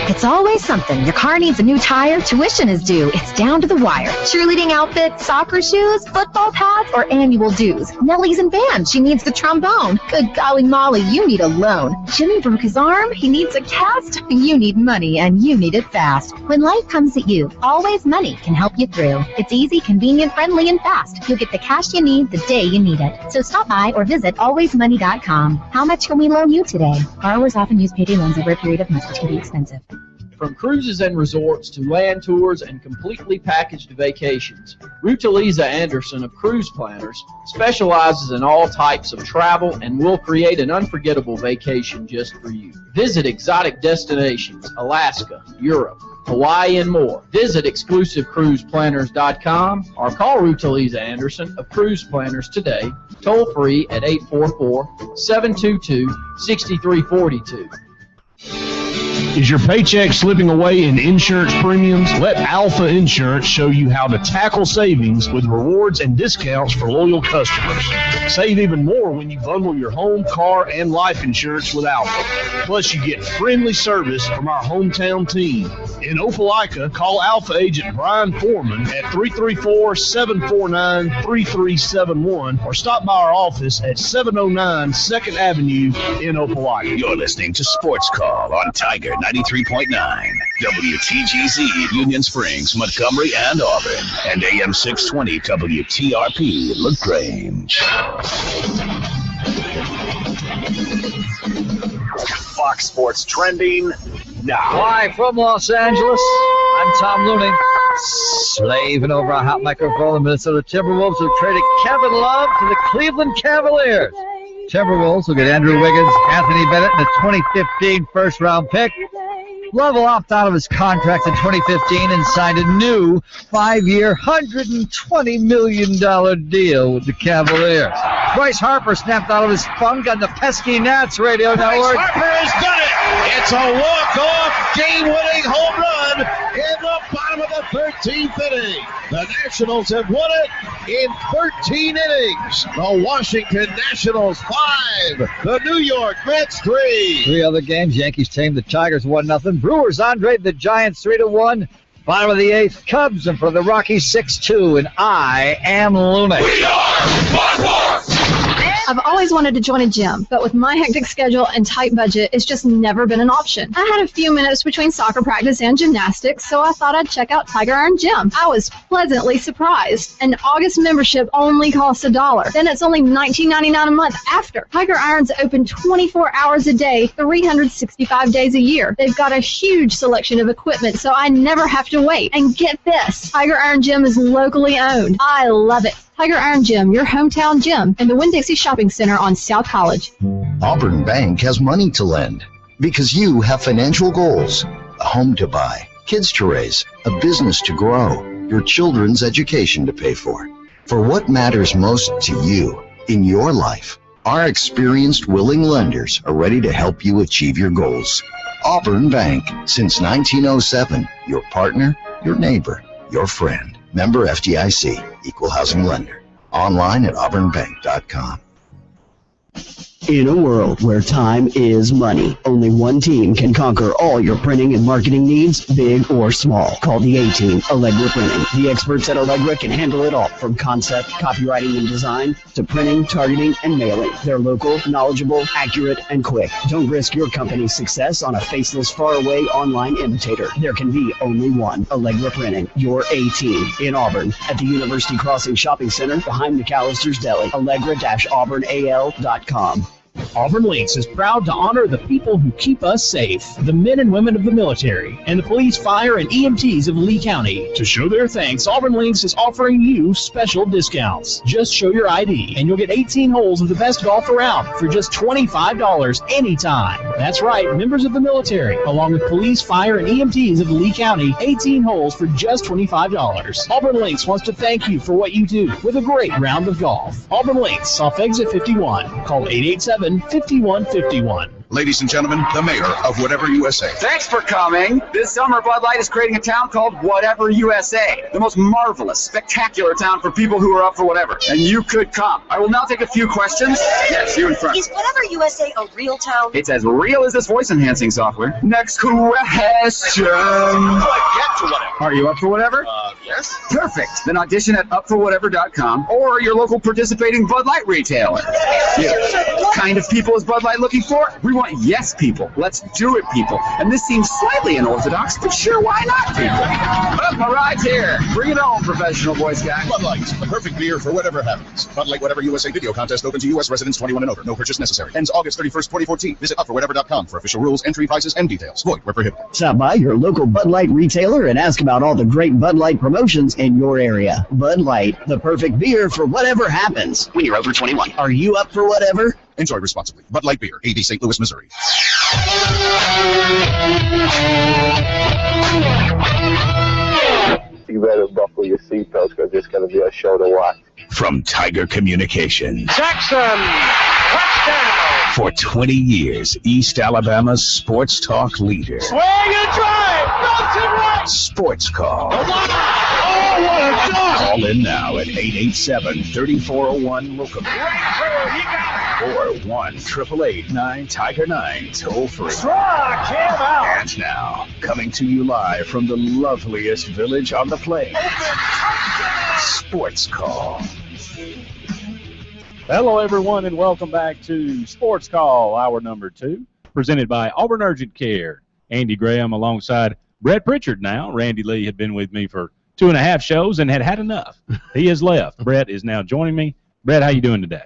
It's always something. Your car needs a new tire, tuition is due. It's down to the wire. Cheerleading outfit, soccer shoes, football pads, or annual dues. Nellie's in band. She needs the trombone. Good golly Molly, you need a loan. Jimmy broke his arm. He needs a cast. You need money, and you need it fast. When life comes at you, Always Money can help you through. It's easy, convenient, friendly, and fast. You'll get the cash you need the day you need it. So stop by or visit alwaysmoney.com. How much can we loan you today? Borrowers often use payday loans over a period of months, which can be expensive. From cruises and resorts to land tours and completely packaged vacations, Rutalisa Anderson of Cruise Planners specializes in all types of travel and will create an unforgettable vacation just for you. Visit exotic destinations, Alaska, Europe, Hawaii, and more. Visit exclusivecruiseplanners.com or call Rutalisa Anderson of Cruise Planners today, toll free at 844-722-6342. Is your paycheck slipping away in insurance premiums? Let Alpha Insurance show you how to tackle savings with rewards and discounts for loyal customers. Save even more when you bundle your home, car, and life insurance with Alpha. Plus, you get friendly service from our hometown team. In Opelika, call Alpha agent Brian Foreman at 334-749-3371 or stop by our office at 709 2nd Avenue in Opelika. You're listening to Sports Call on Tiger 93.9, WTGZ Union Springs, Montgomery, and Auburn, and AM 620 WTRP LaGrange. Fox Sports trending now. Live from Los Angeles, I'm Tom Looney. Slaving over a hot microphone, the Minnesota Timberwolves have traded Kevin Love to the Cleveland Cavaliers. Timberwolves will get Andrew Wiggins, Anthony Bennett, and a 2015 first-round pick. Love will opt out of his contract in 2015 and signed a new 5-year, $120 million deal with the Cavaliers. Bryce Harper snapped out of his funk on the pesky Nats radio network. Bryce Harper has done it. It's a walk-off, game-winning home run in the bottom of the 13th inning. The Nationals have won it in 13 innings. The Washington Nationals 5, the New York Mets 3. 3 other games, Yankees tamed the Tigers 1-0. Brewers Andre the Giants 3-1. Bottom of the 8th, Cubs in front of the Rockies 6-2, and I am Looney. We are Sports! I've always wanted to join a gym, but with my hectic schedule and tight budget, it's just never been an option. I had a few minutes between soccer practice and gymnastics, so I thought I'd check out Tiger Iron Gym. I was pleasantly surprised. An August membership only costs $1. Then it's only $19.99 a month after. Tiger Iron's open 24 hours a day, 365 days a year. They've got a huge selection of equipment, so I never have to wait. And get this, Tiger Iron Gym is locally owned. I love it. Tiger Iron Gym, your hometown gym, and the Winn-Dixie Shopping Center on South College. Auburn Bank has money to lend because you have financial goals, a home to buy, kids to raise, a business to grow, your children's education to pay for. For what matters most to you in your life, our experienced, willing lenders are ready to help you achieve your goals. Auburn Bank, since 1907, your partner, your neighbor, your friend. Member FDIC, Equal Housing Lender. Online at auburnbank.com. In a world where time is money, only one team can conquer all your printing and marketing needs, big or small. Call the A-Team, Allegra Printing. The experts at Allegra can handle it all, from concept, copywriting, and design, to printing, targeting, and mailing. They're local, knowledgeable, accurate, and quick. Don't risk your company's success on a faceless, faraway online imitator. There can be only one. Allegra Printing, your A-Team, in Auburn, at the University Crossing Shopping Center, behind McAllister's Deli. Allegra-auburnal.com. Auburn Links is proud to honor the people who keep us safe, the men and women of the military, and the police, fire, and EMTs of Lee County. To show their thanks, Auburn Links is offering you special discounts. Just show your ID, and you'll get 18 holes of the best golf around for just $25 anytime. That's right, members of the military, along with police, fire, and EMTs of Lee County, 18 holes for just $25. Auburn Links wants to thank you for what you do with a great round of golf. Auburn Links, off exit 51. Call 887-5151. Ladies and gentlemen, the mayor of Whatever USA. Thanks for coming. This summer, Bud Light is creating a town called Whatever USA, the most marvelous, spectacular town for people who are up for whatever. And you could come. I will now take a few questions. Yes, you in front. Is Whatever USA a real town? It's as real as this voice-enhancing software. Next question. Get to whatever. Are you up for whatever? Yeah. Yes. Perfect. Then audition at upforwhatever.com or your local participating Bud Light retailer. What kind of people is Bud Light looking for? We want yes people. Let's do it people. And this seems slightly unorthodox, but sure, why not people? Up, my ride's here. Bring it on, professional Boy Scout. Bud Light, the perfect beer for whatever happens. Bud Light Whatever USA video contest open to U.S. residents 21 and over. No purchase necessary. Ends August 31st, 2014. Visit upforwhatever.com for official rules, entry, prices, and details. Void where prohibited. Stop by your local Bud Light retailer and ask about all the great Bud Light promotions in your area. Bud Light, the perfect beer for whatever happens. When you're over 21. Are you up for whatever? Enjoy responsibly. Bud Light Beer, 80 St. Louis, Missouri. You better buckle your seatbelts because it's going to be a show to watch. From Tiger Communications. Jackson, touchdown. For 20 years, East Alabama's sports talk leader. Swing and drive, bounce it right. Sportscall. Oh, what a dunk. Call in now at 887-3401 Locum. Or 1-888-9-TIGER-9 toll free. Struck him out. And now, coming to you live from the loveliest village on the plains, Sports Call. Hello, everyone, and welcome back to Sports Call, hour number 2, presented by Auburn Urgent Care. Andy Graham alongside Brett Pritchard now. Randy Lee had been with me for 2.5 shows and had had enough. He has left. Brett is now joining me. Brett, how you doing today?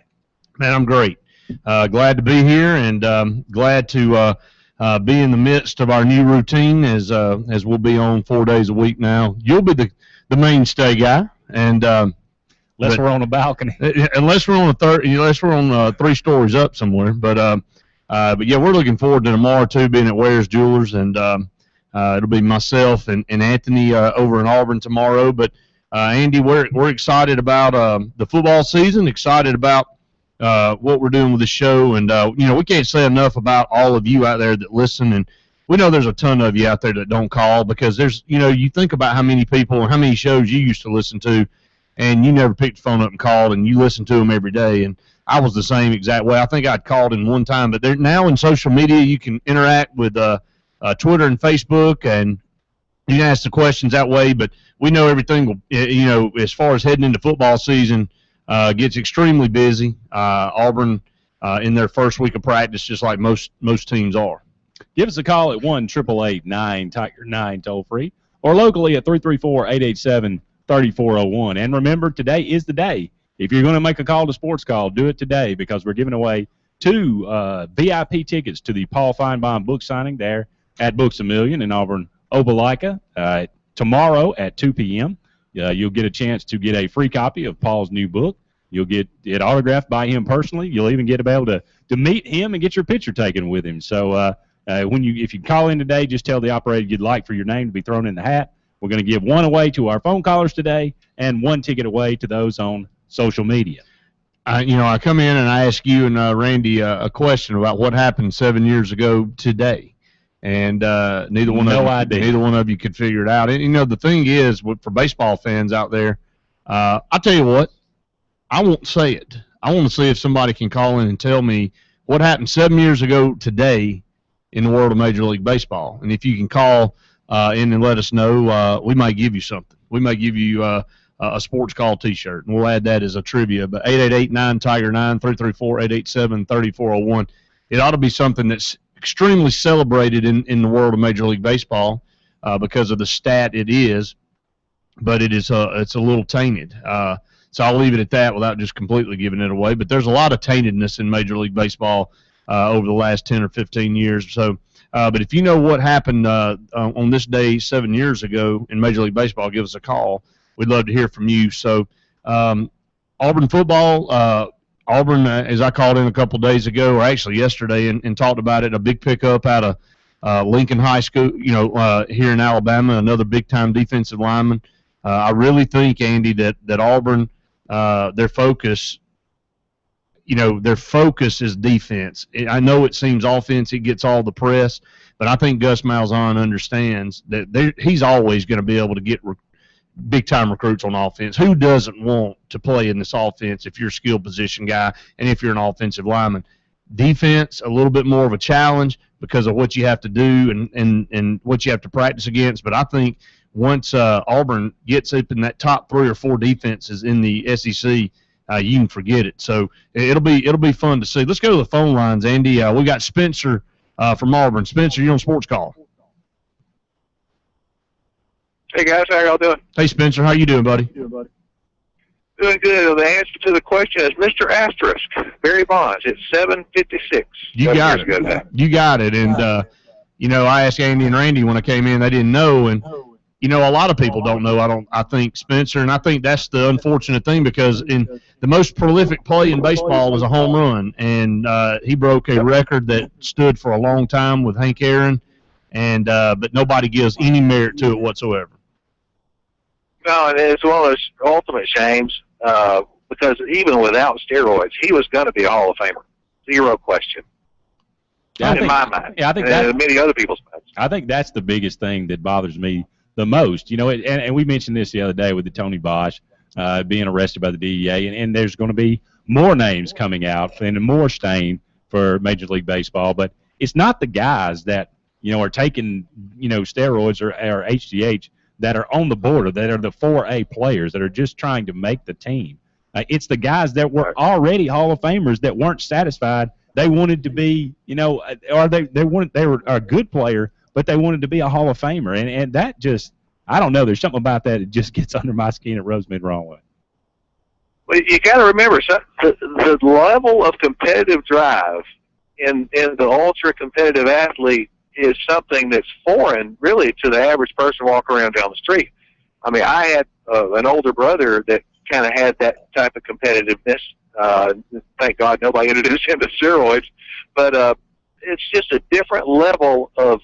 Man, I'm great. Glad to be here and glad to be in the midst of our new routine as we'll be on 4 days a week now. You'll be the mainstay guy, and unless we're on a balcony, unless we're on 3 stories up somewhere. But yeah, we're looking forward to tomorrow too, being at Ware's Jewelers, and it'll be myself and Anthony over in Auburn tomorrow. But Andy, we're excited about the football season. Excited about what we're doing with the show, and we can't say enough about all of you out there that listen, and we know there's a ton of you out there that don't call because there's, you think about how many people and how many shows you used to listen to, and you never picked the phone up and called, and you listen to them every day, and I was the same exact way. I think I'd called in one time, but now in social media you can interact with Twitter and Facebook, and you can ask the questions that way, but we know everything will, as far as heading into football season, gets extremely busy. Auburn in their first week of practice, just like most teams are. Give us a call at 1-888-9-TIGER-9 toll free, or locally at 334-887-3401. And remember, today is the day. If you're going to make a call to Sports Call, do it today because we're giving away 2 VIP tickets to the Paul Feinbaum book signing there at Books A Million in Auburn, Opelika, tomorrow at 2 p.m. You'll get a chance to get a free copy of Paul's new book. You'll get it autographed by him personally. You'll even get to be able to meet him and get your picture taken with him. So if you call in today, just tell the operator you'd like for your name to be thrown in the hat. We're going to give 1 away to our phone callers today and 1 ticket away to those on social media. I come in and I ask you and Randy a question about what happened 7 years ago today. And neither one of you could figure it out. And, the thing is, for baseball fans out there, I'll tell you what, I won't say it. I want to see if somebody can call in and tell me what happened 7 years ago today in the world of Major League Baseball. And if you can call in and let us know, we might give you something. We might give you a Sports Call T-shirt, and we'll add that as a trivia. But 888-9-TIGER-9, 334-887-3401. It ought to be something that's extremely celebrated in the world of Major League Baseball because of the stat it is, but it's a little tainted. So I'll leave it at that without just completely giving it away. But there's a lot of taintedness in Major League Baseball over the last 10 or 15 years. So, but if you know what happened on this day 7 years ago in Major League Baseball, give us a call. We'd love to hear from you. So Auburn football, Auburn, as I called in a couple days ago, or actually yesterday, and talked about it, a big pickup out of Lincoln High School, here in Alabama, another big-time defensive lineman. I really think, Andy, that Auburn, their focus is defense. I know it seems offense, it gets all the press, but I think Gus Malzahn understands that he's always going to be able to get big-time recruits on offense. Who doesn't want to play in this offense if you're a skill position guy and if you're an offensive lineman? Defense, a little bit more of a challenge because of what you have to do and what you have to practice against. But I think once Auburn gets up in that top 3 or 4 defenses in the SEC, you can forget it. So it'll be fun to see. Let's go to the phone lines, Andy. We got Spencer from Auburn. Spencer, you're on Sports Call. Hey guys, how y'all doing? Hey Spencer, how you doing, buddy? Doing good. The answer to the question is Mr. Asterisk, Barry Bonds. It's 7:56. You got it. You got it. And I asked Andy and Randy when I came in. They didn't know, and a lot of people don't know. I think Spencer, and I think that's the unfortunate thing, because in the most prolific play in baseball was a home run, and he broke a record that stood for a long time with Hank Aaron, and but nobody gives any merit to it whatsoever. No, and it's one of those ultimate shames, because even without steroids, he was going to be a Hall of Famer. Zero question. Yeah, in my mind. Yeah, I think and many other people's minds. I think that's the biggest thing that bothers me the most. And we mentioned this the other day with the Tony Bosch being arrested by the DEA, and there's going to be more names coming out and more stain for Major League Baseball. But it's not the guys that are taking steroids or HGH that are on the border, that are the 4A players that are just trying to make the team. It's the guys that were already Hall of Famers that weren't satisfied. They wanted to be, or they were a good player, but they wanted to be a Hall of Famer, and that just, I don't know. There's something about that that just gets under my skin. It rubs me the wrong way. Well, you got to remember, the level of competitive drive in the ultra competitive athlete is something that's foreign, really, to the average person walking around down the street. I mean, I had an older brother that kind of had that type of competitiveness. Thank God nobody introduced him to steroids, but it's just a different level of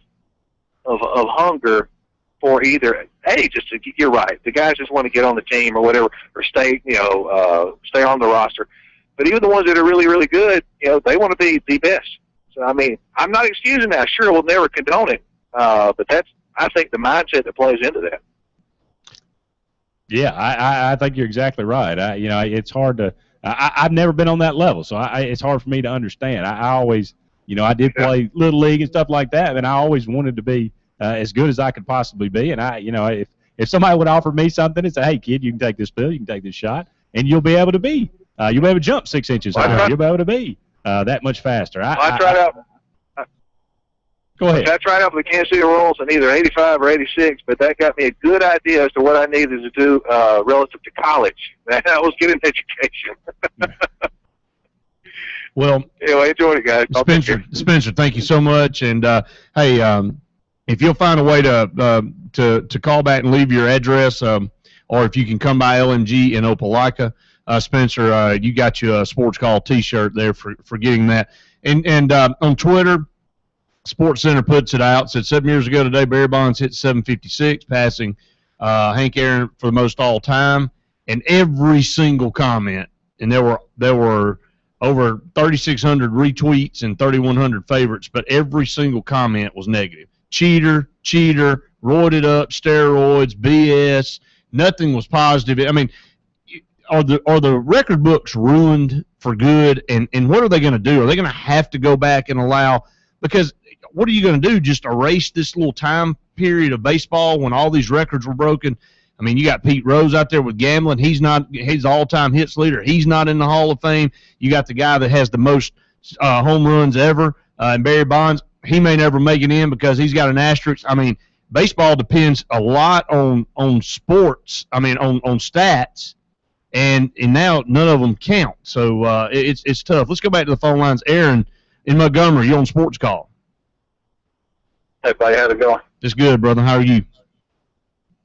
hunger for either just to, you're right, the guys just want to get on the team or whatever, or stay on the roster. But even the ones that are really, really good, they want to be the best. So, I mean, I'm not excusing that. Sure, we'll never condone it. But that's, I think, the mindset that plays into that. Yeah, I think you're exactly right. It's hard to I've never been on that level, so it's hard for me to understand. I always, I did play Little League and stuff like that, and I always wanted to be as good as I could possibly be. And if somebody would offer me something and say, hey, kid, you can take this pill, you can take this shot, and you'll be able to jump 6 inches higher. You'll be able to be that much faster. I tried out. Go ahead. I tried out for the Kansas City Royals in either 85 or 86, but that got me a good idea as to what I needed to do relative to college. That was get an education. Well, anyway, enjoyed it, guys. Spencer, thank you so much. And hey, if you'll find a way to call back and leave your address, or if you can come by LMG in Opelika, Spencer, you got you a Sports Call T-shirt there for getting that. And on Twitter, Sports Center puts it out. Said 7 years ago today, Barry Bonds hit 756, passing Hank Aaron for the most all time. And every single comment, and there were over 3,600 retweets and 3,100 favorites, but every single comment was negative. Cheater, roided up, steroids, BS. Nothing was positive. I mean, are the record books ruined for good? And what are they going to do? Are they going to have to go back and allow? Because what are you going to do? Just erase this little time period of baseball when all these records were broken? I mean, you got Pete Rose out there with gambling. He's all-time hits leader. He's not in the Hall of Fame. You got the guy that has the most home runs ever, and Barry Bonds. He may never make it in because he's got an asterisk. I mean, baseball depends a lot on sports. I mean, on stats, and now none of them count. So it's tough. Let's go back to the phone lines. Aaron in Montgomery, you're on Sports Call. Hey, buddy, how's it going? It's good, brother. How are you?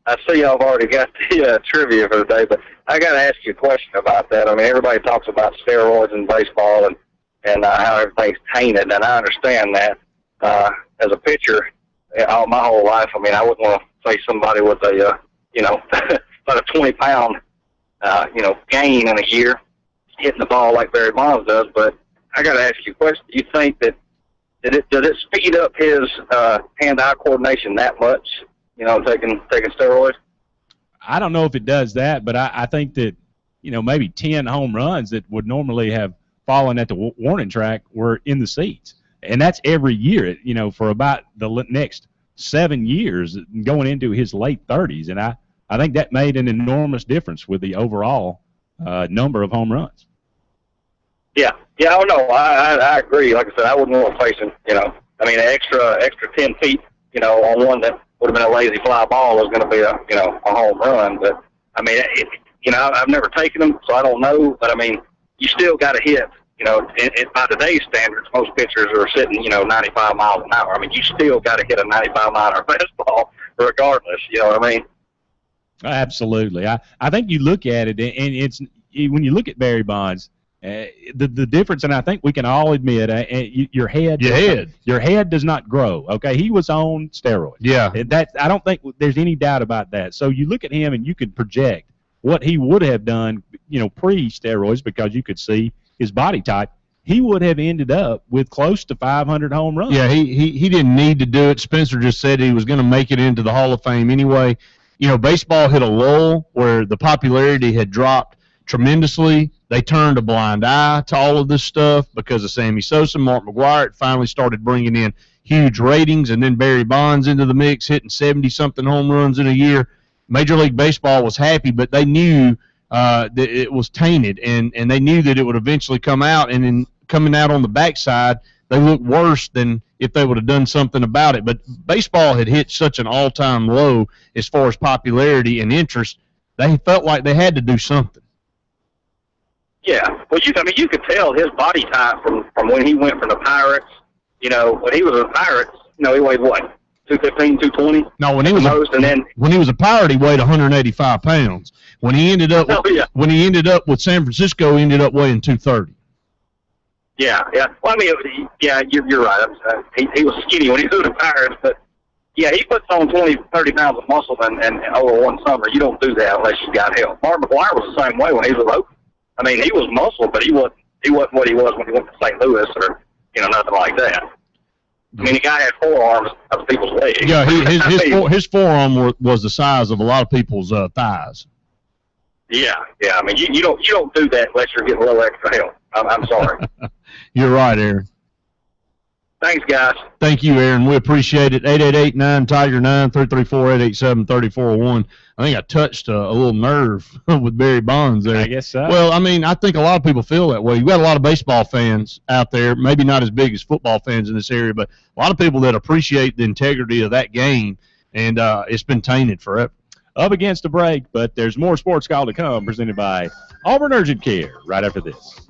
I see y'all have already got the trivia for the day, but I got to ask you a question about that. I mean, everybody talks about steroids in baseball and how everything's tainted, and I understand that. As a pitcher, all my whole life, I mean, I wouldn't want to face somebody with a, about a 20-pound, gain in a year, hitting the ball like Barry Bonds does. But I got to ask you a question. Do you think that does it speed up his hand-eye coordination that much? Taking steroids? I don't know if it does that, but I think that, maybe 10 home runs that would normally have fallen at the warning track were in the seats. And that's every year, for about the next 7 years going into his late 30s. And I think that made an enormous difference with the overall number of home runs. Yeah, I don't know. I agree. Like I said, I wouldn't want to face him. An extra 10 feet, on one that would have been a lazy fly ball was going to be a home run. But I've never taken them, so I don't know. But you still got to hit. By today's standards, most pitchers are sitting, 95 miles an hour. You still got to hit a 95-mile-an-hour fastball regardless. You know what I mean? Absolutely. I think you look at it, and it's when you look at Barry Bonds, the difference, and I think we can all admit, your head does not grow. Okay, he was on steroids. Yeah, I don't think there's any doubt about that. So you look at him, and you can project what he would have done, pre-steroids, because you could see his body type. He would have ended up with close to 500 home runs. Yeah, he didn't need to do it. Spencer just said he was going to make it into the Hall of Fame anyway. Baseball hit a lull where the popularity had dropped tremendously. They turned a blind eye to all of this stuff because of Sammy Sosa, Mark McGwire. It finally started bringing in huge ratings, and then Barry Bonds into the mix, hitting 70-something home runs in a year. Major League Baseball was happy, but they knew that it was tainted, and they knew that it would eventually come out, and then coming out on the backside, they looked worse than if they would have done something about it. But baseball had hit such an all-time low as far as popularity and interest, they felt like they had to do something. Yeah, well, you could tell his body type from when he went from the Pirates. When he was with the Pirates, he weighed what, 215, 220? No, when he was a Pirate, he weighed 185 pounds. When he ended up with San Francisco, he ended up weighing 230. Yeah. Well, you're right. He was skinny when he was with the Pirates, but yeah, he puts on 20, 30 pounds of muscle and over one summer. You don't do that unless you got help. Mark McGwire was the same way when he was with Oakland. He was muscle, but he wasn't what he was when he went to St. Louis or nothing like that. The guy had forearms of people's legs. Yeah, his forearm was the size of a lot of people's thighs. Yeah. You don't do that unless you're getting a little extra help. I'm sorry. You're right, Aaron. Thanks, guys. Thank you, Aaron. We appreciate it. 888-9-TIGER-9, 334-887-3401. I think I touched a little nerve with Barry Bonds there. I guess so. Well, I think a lot of people feel that way. You've got a lot of baseball fans out there, maybe not as big as football fans in this area, but a lot of people that appreciate the integrity of that game, and it's been tainted forever. Up against a break, but there's more Sports Call to come, presented by Auburn Urgent Care, right after this.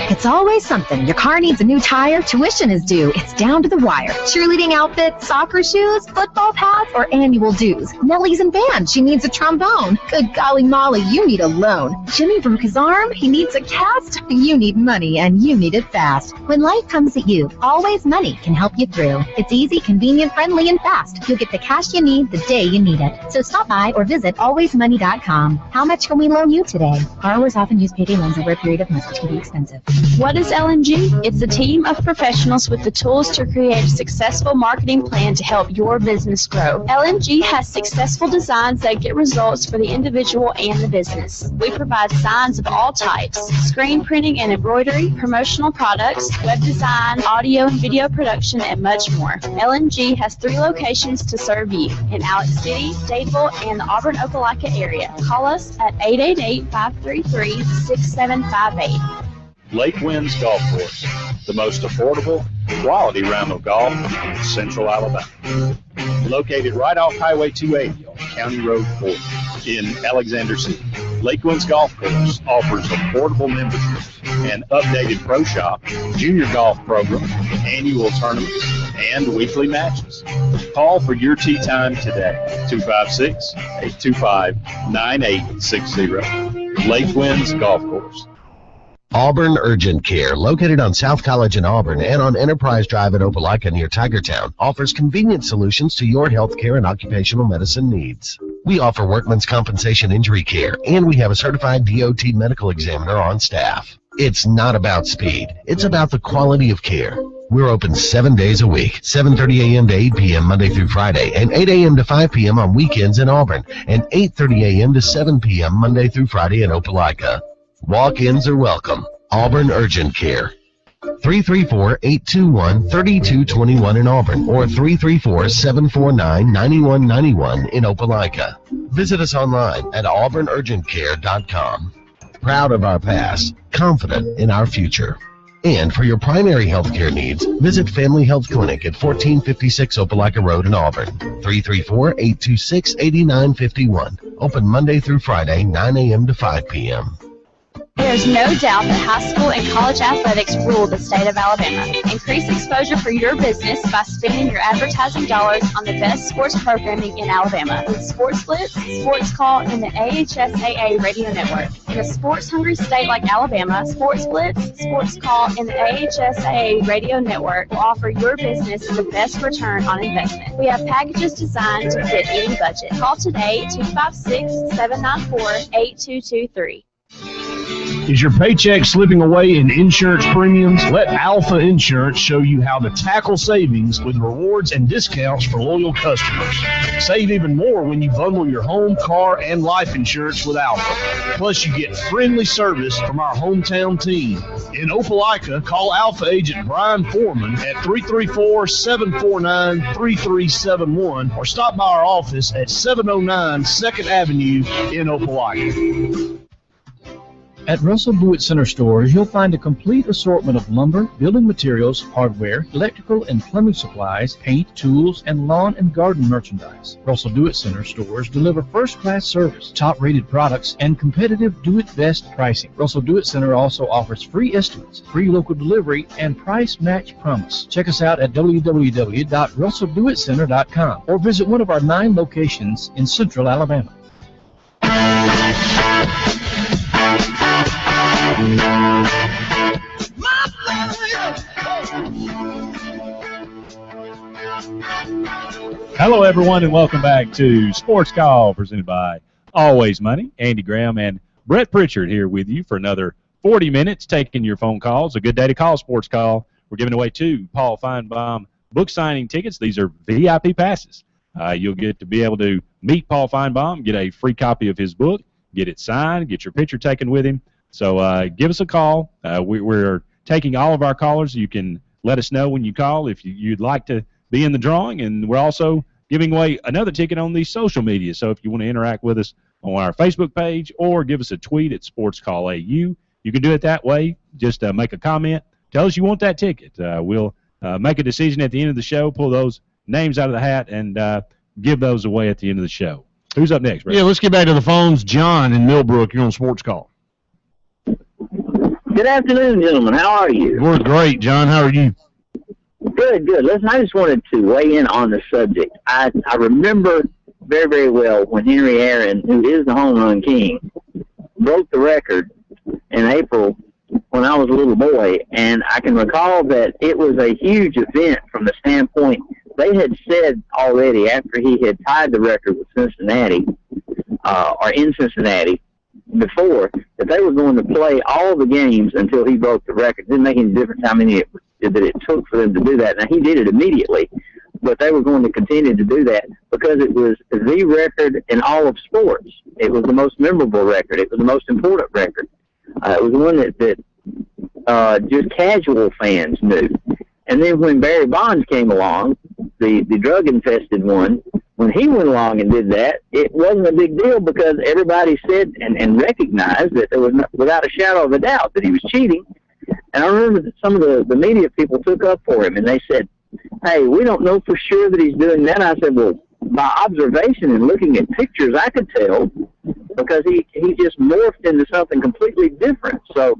It's always something. Your car needs a new tire, tuition is due. It's down to the wire. Cheerleading outfits, soccer shoes, football pads, or annual dues. Nellie's in band. She needs a trombone. Good golly Molly, you need a loan. Jimmy broke his arm. He needs a cast. You need money, and you need it fast. When life comes at you, Always Money can help you through. It's easy, convenient, friendly, and fast. You'll get the cash you need the day you need it. So stop by or visit alwaysmoney.com. How much can we loan you today? Borrowers often use payday loans over a period of months, which can be expensive. What is L&G? It's a team of professionals with the tools to create a successful marketing plan to help your business grow. L&G has successful designs that get results for the individual and the business. We provide signs of all types, screen printing and embroidery, promotional products, web design, audio and video production, and much more. L&G has 3 locations to serve you in Alex City, Dadeville, and the Auburn-Opelika area. Call us at 888-533-6758. Lake Winds Golf Course, the most affordable, quality round of golf in Central Alabama. Located right off Highway 280 on County Road 40 in Alexander City, Lake Winds Golf Course offers affordable memberships, an updated pro shop, junior golf program, annual tournaments, and weekly matches. Call for your tee time today, 256-825-9860. Lake Winds Golf Course. Auburn Urgent Care, located on South College in Auburn and on Enterprise Drive in Opelika near Tigertown, offers convenient solutions to your health care and occupational medicine needs. We offer workman's compensation injury care, and we have a certified DOT medical examiner on staff. It's not about speed. It's about the quality of care. We're open 7 days a week, 7:30 a.m. to 8 p.m. Monday through Friday, and 8 a.m. to 5 p.m. on weekends in Auburn, and 8:30 a.m. to 7 p.m. Monday through Friday in Opelika. Walk-ins are welcome. Auburn Urgent Care. 334-821-3221 in Auburn or 334-749-9191 in Opelika. Visit us online at auburnurgentcare.com. Proud of our past, confident in our future. And for your primary health care needs, visit Family Health Clinic at 1456 Opelika Road in Auburn. 334-826-8951. Open Monday through Friday, 9 a.m. to 5 p.m. There's no doubt that high school and college athletics rule the state of Alabama. Increase exposure for your business by spending your advertising dollars on the best sports programming in Alabama with Sports Blitz, Sportscall, and the AHSAA radio network. In a sports-hungry state like Alabama, Sports Blitz, Sportscall, and the AHSAA radio network will offer your business the best return on investment. We have packages designed to fit any budget. Call today, 256-794-8223. Is your paycheck slipping away in insurance premiums? Let Alpha Insurance show you how to tackle savings with rewards and discounts for loyal customers. Save even more when you bundle your home, car, and life insurance with Alpha. Plus, you get friendly service from our hometown team. In Opelika, call Alpha agent Brian Foreman at 334-749-3371 or stop by our office at 709 2nd Avenue in Opelika. At Russell Do It Center stores, you'll find a complete assortment of lumber, building materials, hardware, electrical and plumbing supplies, paint, tools, and lawn and garden merchandise. Russell Do It Center stores deliver first-class service, top-rated products, and competitive do-it-best pricing. Russell Do It Center also offers free estimates, free local delivery, and price match promise. Check us out at www.russelldoitcenter.com or visit one of our 9 locations in Central Alabama. Hello, everyone, and welcome back to Sports Call, presented by Always Money. Andy Graham and Brett Pritchard here with you for another 40 minutes, taking your phone calls. A good day to call Sports Call. We're giving away 2 Paul Feinbaum book signing tickets. These are VIP passes. You'll get to be able to meet Paul Feinbaum, get a free copy of his book, get it signed, get your picture taken with him. So give us a call. We're taking all of our callers. You can let us know when you call if you'd like to be in the drawing, and we're also giving away another ticket on the social media. So if you want to interact with us on our Facebook page or give us a tweet at SportsCallAU, you can do it that way. Just make a comment. Tell us you want that ticket. We'll make a decision at the end of the show, pull those names out of the hat, and give those away at the end of the show. Who's up next, Brett? Yeah, let's get back to the phones. John in Millbrook, you're on Sports Call. Good afternoon, gentlemen. How are you? We're great, John. How are you? Good, good. Listen, I just wanted to weigh in on the subject. I remember very, very well when Henry Aaron, who is the home run king, broke the record in April when I was a little boy, and I can recall that it was a huge event from the standpoint they had said already after he had tied the record with Cincinnati, or in Cincinnati, before, that they were going to play all the games until he broke the record. It didn't make any difference how many that it took for them to do that. Now, he did it immediately, but they were going to continue to do that because it was the record in all of sports. It was the most memorable record. It was the most important record. It was one that just casual fans knew. And then when Barry Bonds came along, the drug-infested one, when he went along and did that, it wasn't a big deal because everybody said and recognized that there was without a shadow of a doubt that he was cheating. And I remember that some of the media people took up for him, and they said, hey, we don't know for sure that he's doing that. I said, well, by observation and looking at pictures, I could tell because he just morphed into something completely different. So,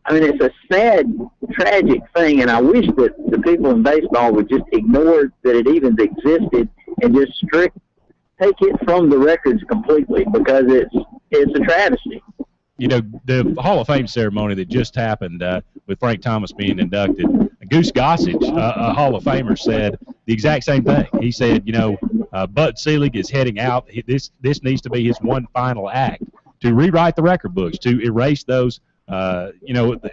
I mean, it's a sad, tragic thing, and I wish that the people in baseball would just ignore that it even existed and just take it from the records completely because it's a travesty. You know, the Hall of Fame ceremony that just happened with Frank Thomas being inducted, Goose Gossage, a Hall of Famer, said the exact same thing. He said, you know, Bud Selig is heading out. This needs to be his one final act to rewrite the record books, to erase those, the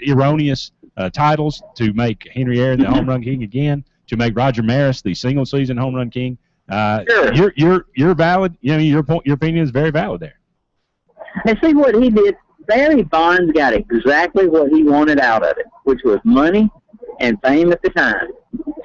erroneous titles, to make Henry Aaron the home run king again, to make Roger Maris the single season home run king. Sure. You're valid. You know, your opinion is very valid there. And see what he did. Barry Bonds got exactly what he wanted out of it, which was money and fame at the time.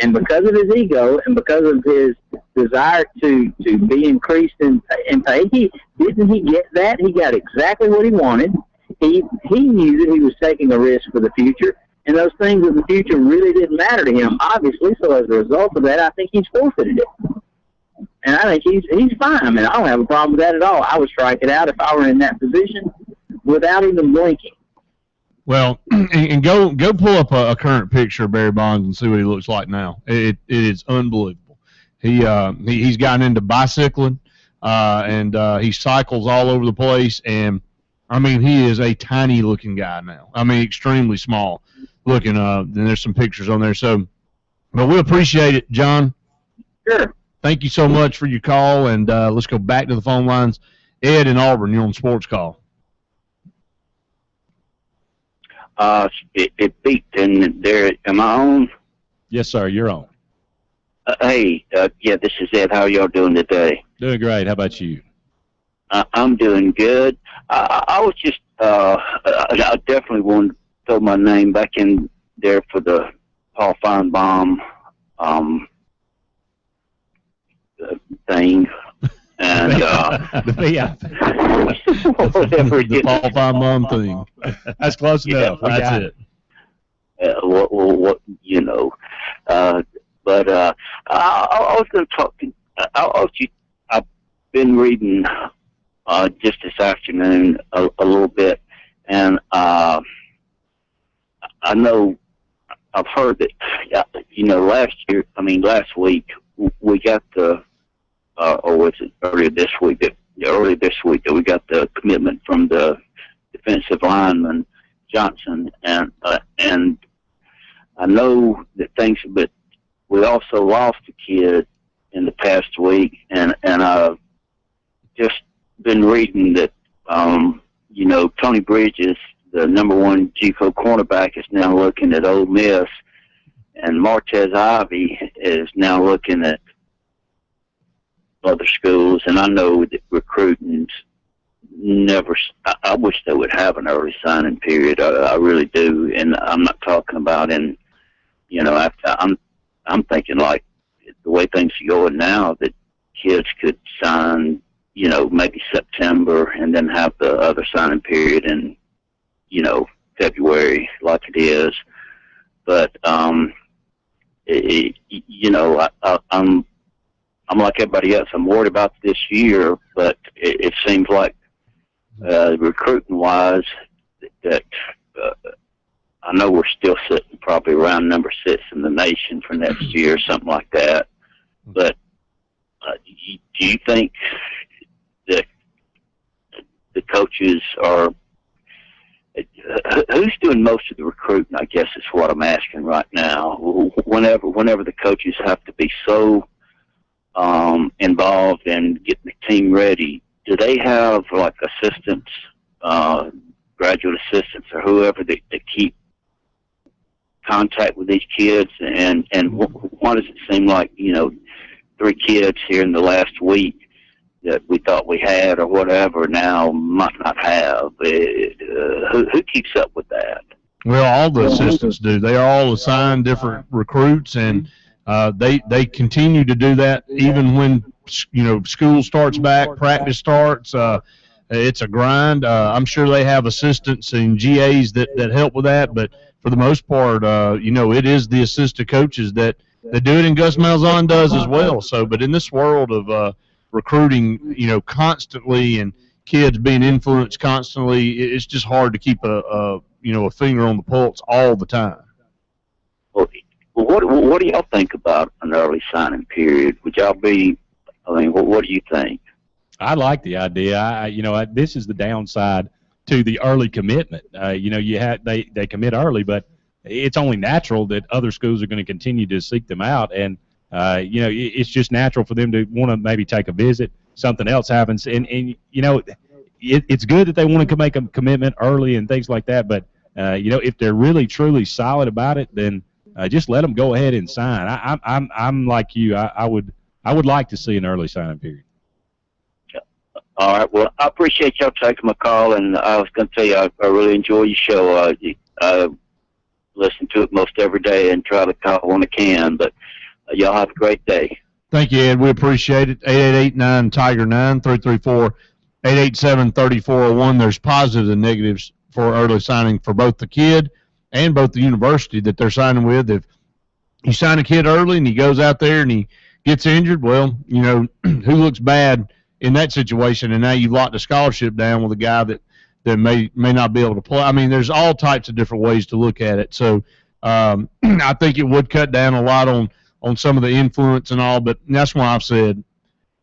And because of his ego and because of his desire to be increased in pay, he get that? He got exactly what he wanted. He knew that he was taking a risk for the future, and those things in the future really didn't matter to him, obviously. So as a result of that, I think he's forfeited it. And I think he's fine. I mean, I don't have a problem with that at all. I would strike it out if I were in that position without even blinking. Well, and go pull up a current picture of Barry Bonds and see what he looks like now. It is unbelievable. He's gotten into bicycling, and he cycles all over the place. And I mean, he is a tiny looking guy now. I mean, extremely small looking. And there's some pictures on there. So, but we appreciate it, John. Sure. Thank you so much for your call. And let's go back to the phone lines. Ed in Auburn, you're on Sports Call. It peaked in there. Am I on? Yes, sir. You're on. Hey, yeah, this is Ed. How are y'all doing today? Doing great. How about you? I'm doing good. I was just, I definitely wanted to throw my name back in there for the Paul Feinbaum thing. And the Paul Feinbaum thing. That's close enough. That's it. What you know, but I was going to talk to. I've been reading just this afternoon a little bit, and I know I've heard that last week we got the. Or was it earlier this week that we got the commitment from the defensive lineman Johnson, and I know that things, but we also lost a kid in the past week, and I've just been reading that Tony Bridges, the #1 JUCO cornerback, is now looking at Ole Miss, and Martez Ivy is now looking at other schools, and I know that recruiting's never. I wish they would have an early signing period. I really do, and I'm not talking about I'm thinking like the way things are going now that kids could sign, maybe September, and then have the other signing period in, February, like it is. But I'm like everybody else. I'm worried about this year, but it seems like recruiting-wise that I know we're still sitting probably around number 6 in the nation for next year, something like that. But do you think that the coaches are who's doing most of the recruiting? I guess is what I'm asking right now. Whenever the coaches have to be so involved in getting the team ready, do they have like assistants, graduate assistants, or whoever that keep contact with these kids? And why does it seem like 3 kids here in the last week that we thought we had or whatever now might not have? Who keeps up with that? Well, all the assistants do. They are all assigned different recruits, and they continue to do that even when school starts back, practice starts. It's a grind. I'm sure they have assistants and GAs that help with that, but for the most part, it is the assistant coaches that do it, and Gus Malzahn does as well. So, but in this world of recruiting, constantly, and kids being influenced constantly, it's just hard to keep a finger on the pulse all the time. What do y'all think about an early signing period? Would y'all be? I mean, what do you think? I like the idea. This is the downside to the early commitment. They commit early, but it's only natural that other schools are going to continue to seek them out, and it's just natural for them to want to maybe take a visit. Something else happens, and it's good that they want to make a commitment early and things like that. But if they're really truly solid about it, then just let them go ahead and sign. I'm like you. I would like to see an early signing period. All right. Well, I appreciate y'all taking my call, and I was going to tell you I really enjoy your show. I listen to it most every day and try to call when I can. But y'all have a great day. Thank you, Ed. We appreciate it. 888-9-TIGER-9, 334-887-3401. There's positives and negatives for early signing for both the kid and both the university that they're signing with. If you sign a kid early and he goes out there and he gets injured, well, you know, who looks bad in that situation? And now you've locked a scholarship down with a guy that may not be able to play. I mean, there's all types of different ways to look at it. So I think it would cut down a lot on some of the influence and all, but that's why I've said,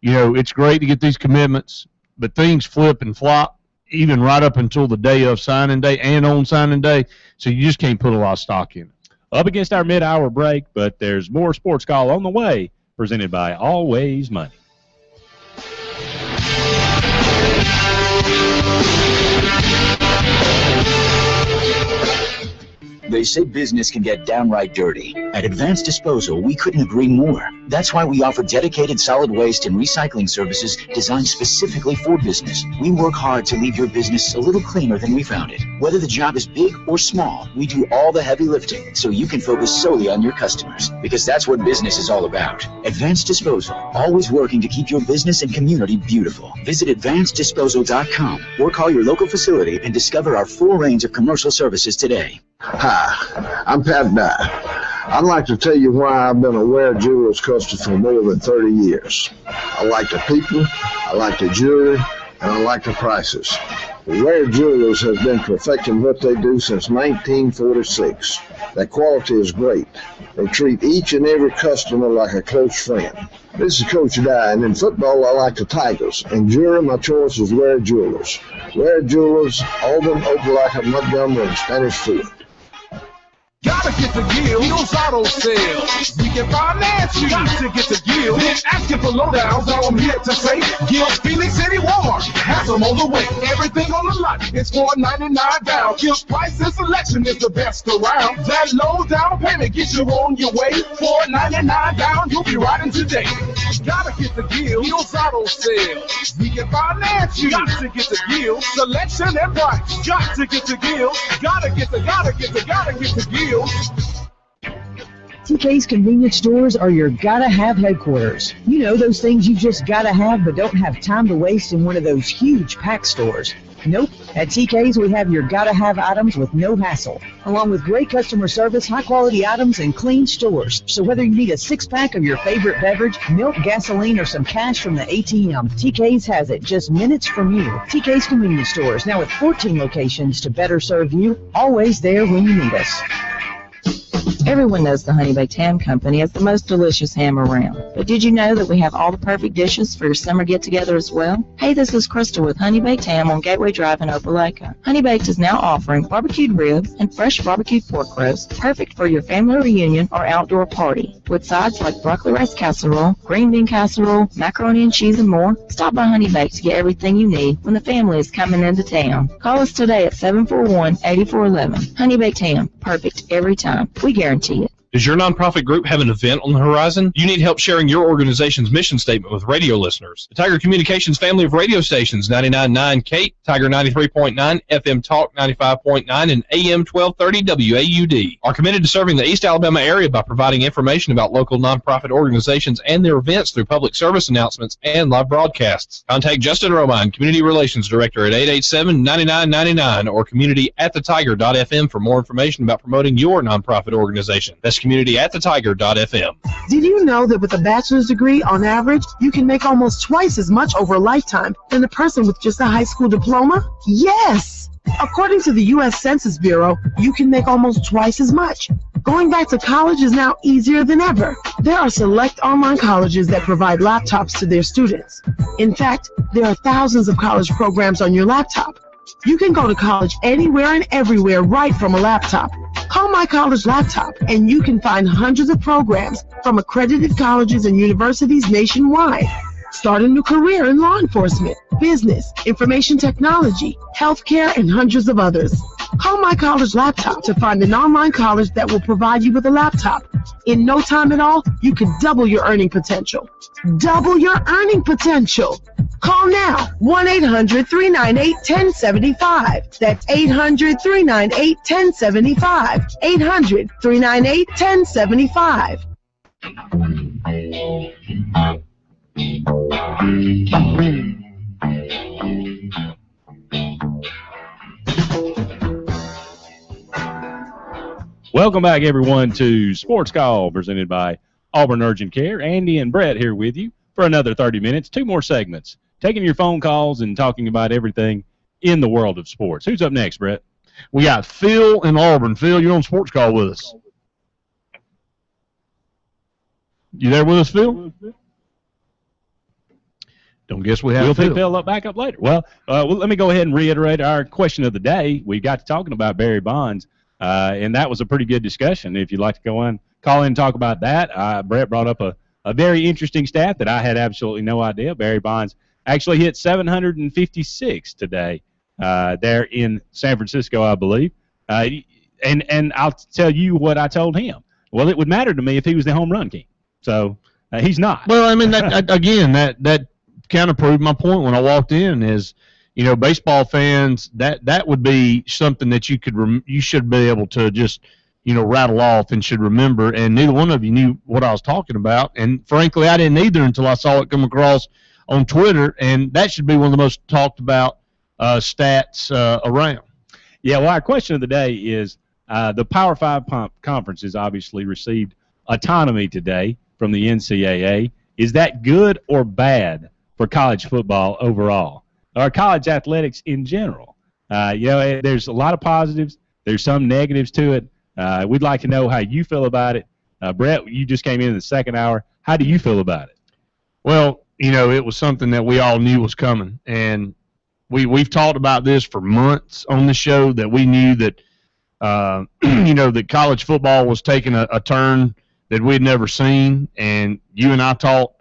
you know, it's great to get these commitments, but things flip and flop even right up until the day of signing day and on signing day, so you just can't put a lot of stock in it. Up against our mid-hour break, but there's more Sports Call on the way, presented by Always Money. They say business can get downright dirty. At Advanced Disposal, we couldn't agree more. That's why we offer dedicated solid waste and recycling services designed specifically for business. We work hard to leave your business a little cleaner than we found it. Whether the job is big or small, we do all the heavy lifting so you can focus solely on your customers, because that's what business is all about. Advanced Disposal, always working to keep your business and community beautiful. Visit advanceddisposal.com or call your local facility and discover our full range of commercial services today. Hi, I'm Pat Dye. I'd like to tell you why I've been a Ware Jewelers customer for more than 30 years. I like the people, I like the jewelry, and I like the prices. Ware Jewelers has been perfecting what they do since 1946. Their quality is great. They treat each and every customer like a close friend. This is Coach Dye, and in football I like the Tigers. In jewelry, my choice is Ware Jewelers. Ware Jewelers, Auburn, Opelika, Montgomery, and Spanish Fort. Gotta get the Gills Auto Sales. We can finance you. Got to get the Gills. Been asking for lowdowns, all I'm here to say. Gills Phoenix City Walmart has them on the way. Everything on the lot is $4.99 down. Gills price and selection is the best around. That low down payment gets you on your way. $4.99 down, you'll be riding today. Gotta get the Gills Auto Sales. We can finance you. Got to get the Gills. Selection and price. Got to get the Gills. Gotta get the Gills. TK's convenience stores are your gotta-have headquarters. You know, those things you just gotta have but don't have time to waste in one of those huge pack stores. Nope. At TK's, we have your gotta-have items with no hassle, along with great customer service, high-quality items, and clean stores. So whether you need a six-pack of your favorite beverage, milk, gasoline, or some cash from the ATM, TK's has it just minutes from you. TK's Convenience Stores, now with 14 locations to better serve you, always there when you need us. Everyone knows the Honey Baked Ham Company is the most delicious ham around. But did you know that we have all the perfect dishes for your summer get-together as well? Hey, this is Crystal with Honey Baked Ham on Gateway Drive in Opelika. Honey Baked is now offering barbecued ribs and fresh barbecued pork roast, perfect for your family reunion or outdoor party. With sides like broccoli rice casserole, green bean casserole, macaroni and cheese, and more, stop by Honey Baked to get everything you need when the family is coming into town. Call us today at 741-8411. Honey Baked Ham, perfect every time. We guarantee it. Does your nonprofit group have an event on the horizon? You need help sharing your organization's mission statement with radio listeners. The Tiger Communications family of radio stations, 99.9 Kate, Tiger 93.9, FM Talk 95.9, and AM 1230 WAUD, are committed to serving the East Alabama area by providing information about local nonprofit organizations and their events through public service announcements and live broadcasts. Contact Justin Romine, Community Relations Director, at 887-9999 or community@thetiger.fm for more information about promoting your nonprofit organization. That's community@thetiger.fm. Did you know that with a bachelor's degree, on average, you can make almost twice as much over a lifetime than a person with just a high school diploma? Yes! According to the U.S. Census Bureau, you can make almost twice as much. Going back to college is now easier than ever. There are select online colleges that provide laptops to their students. In fact, there are thousands of college programs on your laptop. You can go to college anywhere and everywhere right from a laptop. Call My College Laptop, and you can find hundreds of programs from accredited colleges and universities nationwide. Start a new career in law enforcement, business, information technology, healthcare, and hundreds of others. Call My College Laptop to find an online college that will provide you with a laptop. In no time at all, you could double your earning potential. Double your earning potential! Call now, 1-800-398-1075. That's 800-398-1075. 800-398-1075. Welcome back, everyone, to Sports Call, presented by Auburn Urgent Care. Andy and Brett here with you for another 30 minutes, 2 more segments, taking your phone calls and talking about everything in the world of sports. Who's up next, Brett? We got Phil in Auburn. Phil, you're on Sports Call with us. You there with us, Phil? Don't guess we have We'll Phil. pick Phil back up later. Well, let me go ahead and reiterate our question of the day. We got to talking about Barry Bonds, and that was a pretty good discussion. If you'd like to call in and talk about that, Brett brought up a very interesting stat that I had absolutely no idea. Barry Bonds actually hit 756 today there in San Francisco, I believe. And I'll tell you what I told him. Well, it would matter to me if he was the home run king. So he's not. Well, I mean, that kind of proved my point when I walked in is, baseball fans, that would be something that you should be able to just, rattle off and should remember. And neither one of you knew what I was talking about. And frankly, I didn't either until I saw it come across on Twitter. And that should be one of the most talked about stats around. Yeah, well, our question of the day is the Power 5 conferences obviously received autonomy today from the NCAA. Is that good or bad for college football overall, or college athletics in general? There's a lot of positives. There's some negatives to it. We'd like to know how you feel about it. Brett, you just came in the second hour. How do you feel about it? Well, it was something that we all knew was coming, and we've talked about this for months on the show, that we knew that that college football was taking a turn that we'd never seen, and you and I talked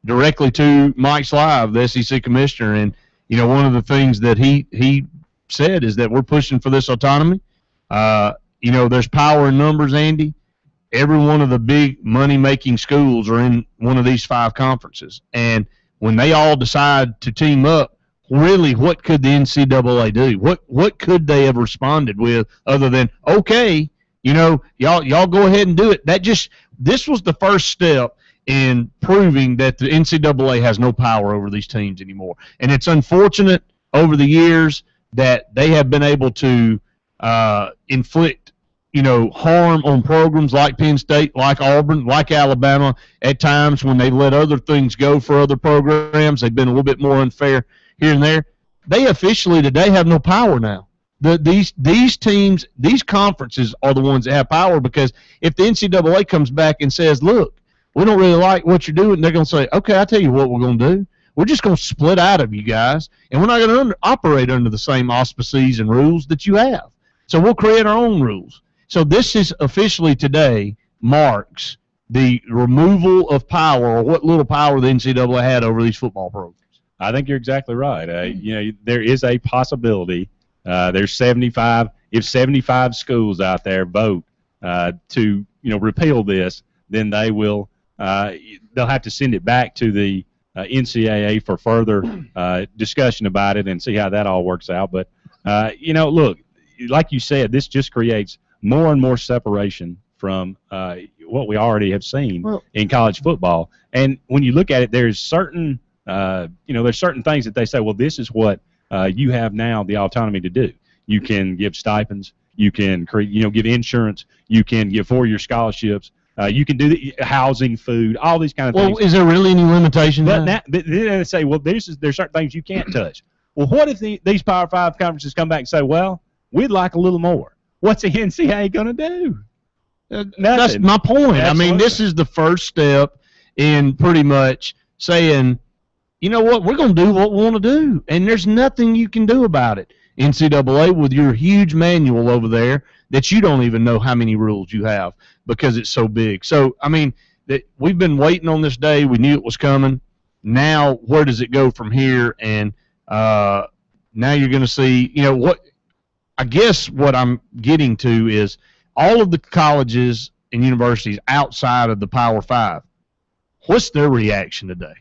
directly to Mike Slive, the SEC commissioner, and one of the things that he said is that we're pushing for this autonomy. There's power in numbers, Andy. Every one of the big money-making schools are in one of these 5 conferences, and when they all decide to team up, really, what could the NCAA do? What could they have responded with other than, okay, y'all go ahead and do it? This was the first step in proving that the NCAA has no power over these teams anymore. And it's unfortunate over the years that they have been able to inflict, harm on programs like Penn State, like Auburn, like Alabama. At times when they let other things go for other programs, they've been a little bit more unfair here and there. They officially today have no power now. These teams, these conferences are the ones that have power, because if the NCAA comes back and says, look, we don't really like what you're doing, they're going to say, okay, I'll tell you what we're going to do. We're just going to split out of you guys, and we're not going to operate under the same auspices and rules that you have. So we'll create our own rules. So this is officially today marks the removal of power, or what little power the NCAA had over these football programs. I think you're exactly right. There is a possibility. There's 75. If 75 schools out there vote to repeal this, then they will. They'll have to send it back to the NCAA for further discussion about it and see how that all works out. But look, like you said, this just creates more and more separation from what we already have seen in college football. And when you look at it, there's certain there's certain things that they say, well, this is what you have now the autonomy to do. You can give stipends, you can give insurance, you can give 4-year scholarships, you can do the housing, food, all these kind of things. Well, is there really any limitation? But then they say, well, there's certain things you can't touch. Well, what if these Power 5 conferences come back and say, well, we'd like a little more? What's the NCAA going to do? That's my point. Absolutely. I mean, this is the first step in pretty much saying, you know what, we're going to do what we want to do, and there's nothing you can do about it. NCAA, with your huge manual over there that you don't even know how many rules you have because it's so big. So, I mean, we've been waiting on this day. We knew it was coming. Now, where does it go from here? And now you're going to see, I guess what I'm getting to is all of the colleges and universities outside of the Power 5, what's their reaction today?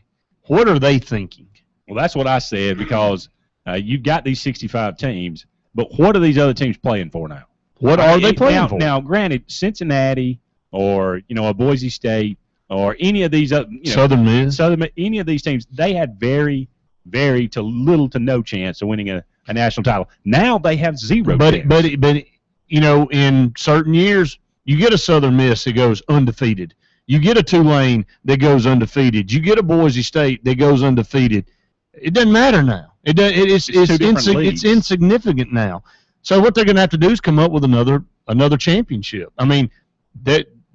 What are they thinking? Well, that's what I said because you've got these 65 teams, but what are these other teams playing for now? What are they playing for? Now, granted, Cincinnati or a Boise State or any of these other Southern Miss, any of these teams, they had very to little to no chance of winning a national title. Now they have zero chance. But in certain years, you get a Southern Miss that goes undefeated. You get a Tulane that goes undefeated. You get a Boise State that goes undefeated. It doesn't matter now. It's insignificant now. So what they're going to have to do is come up with another championship. I mean,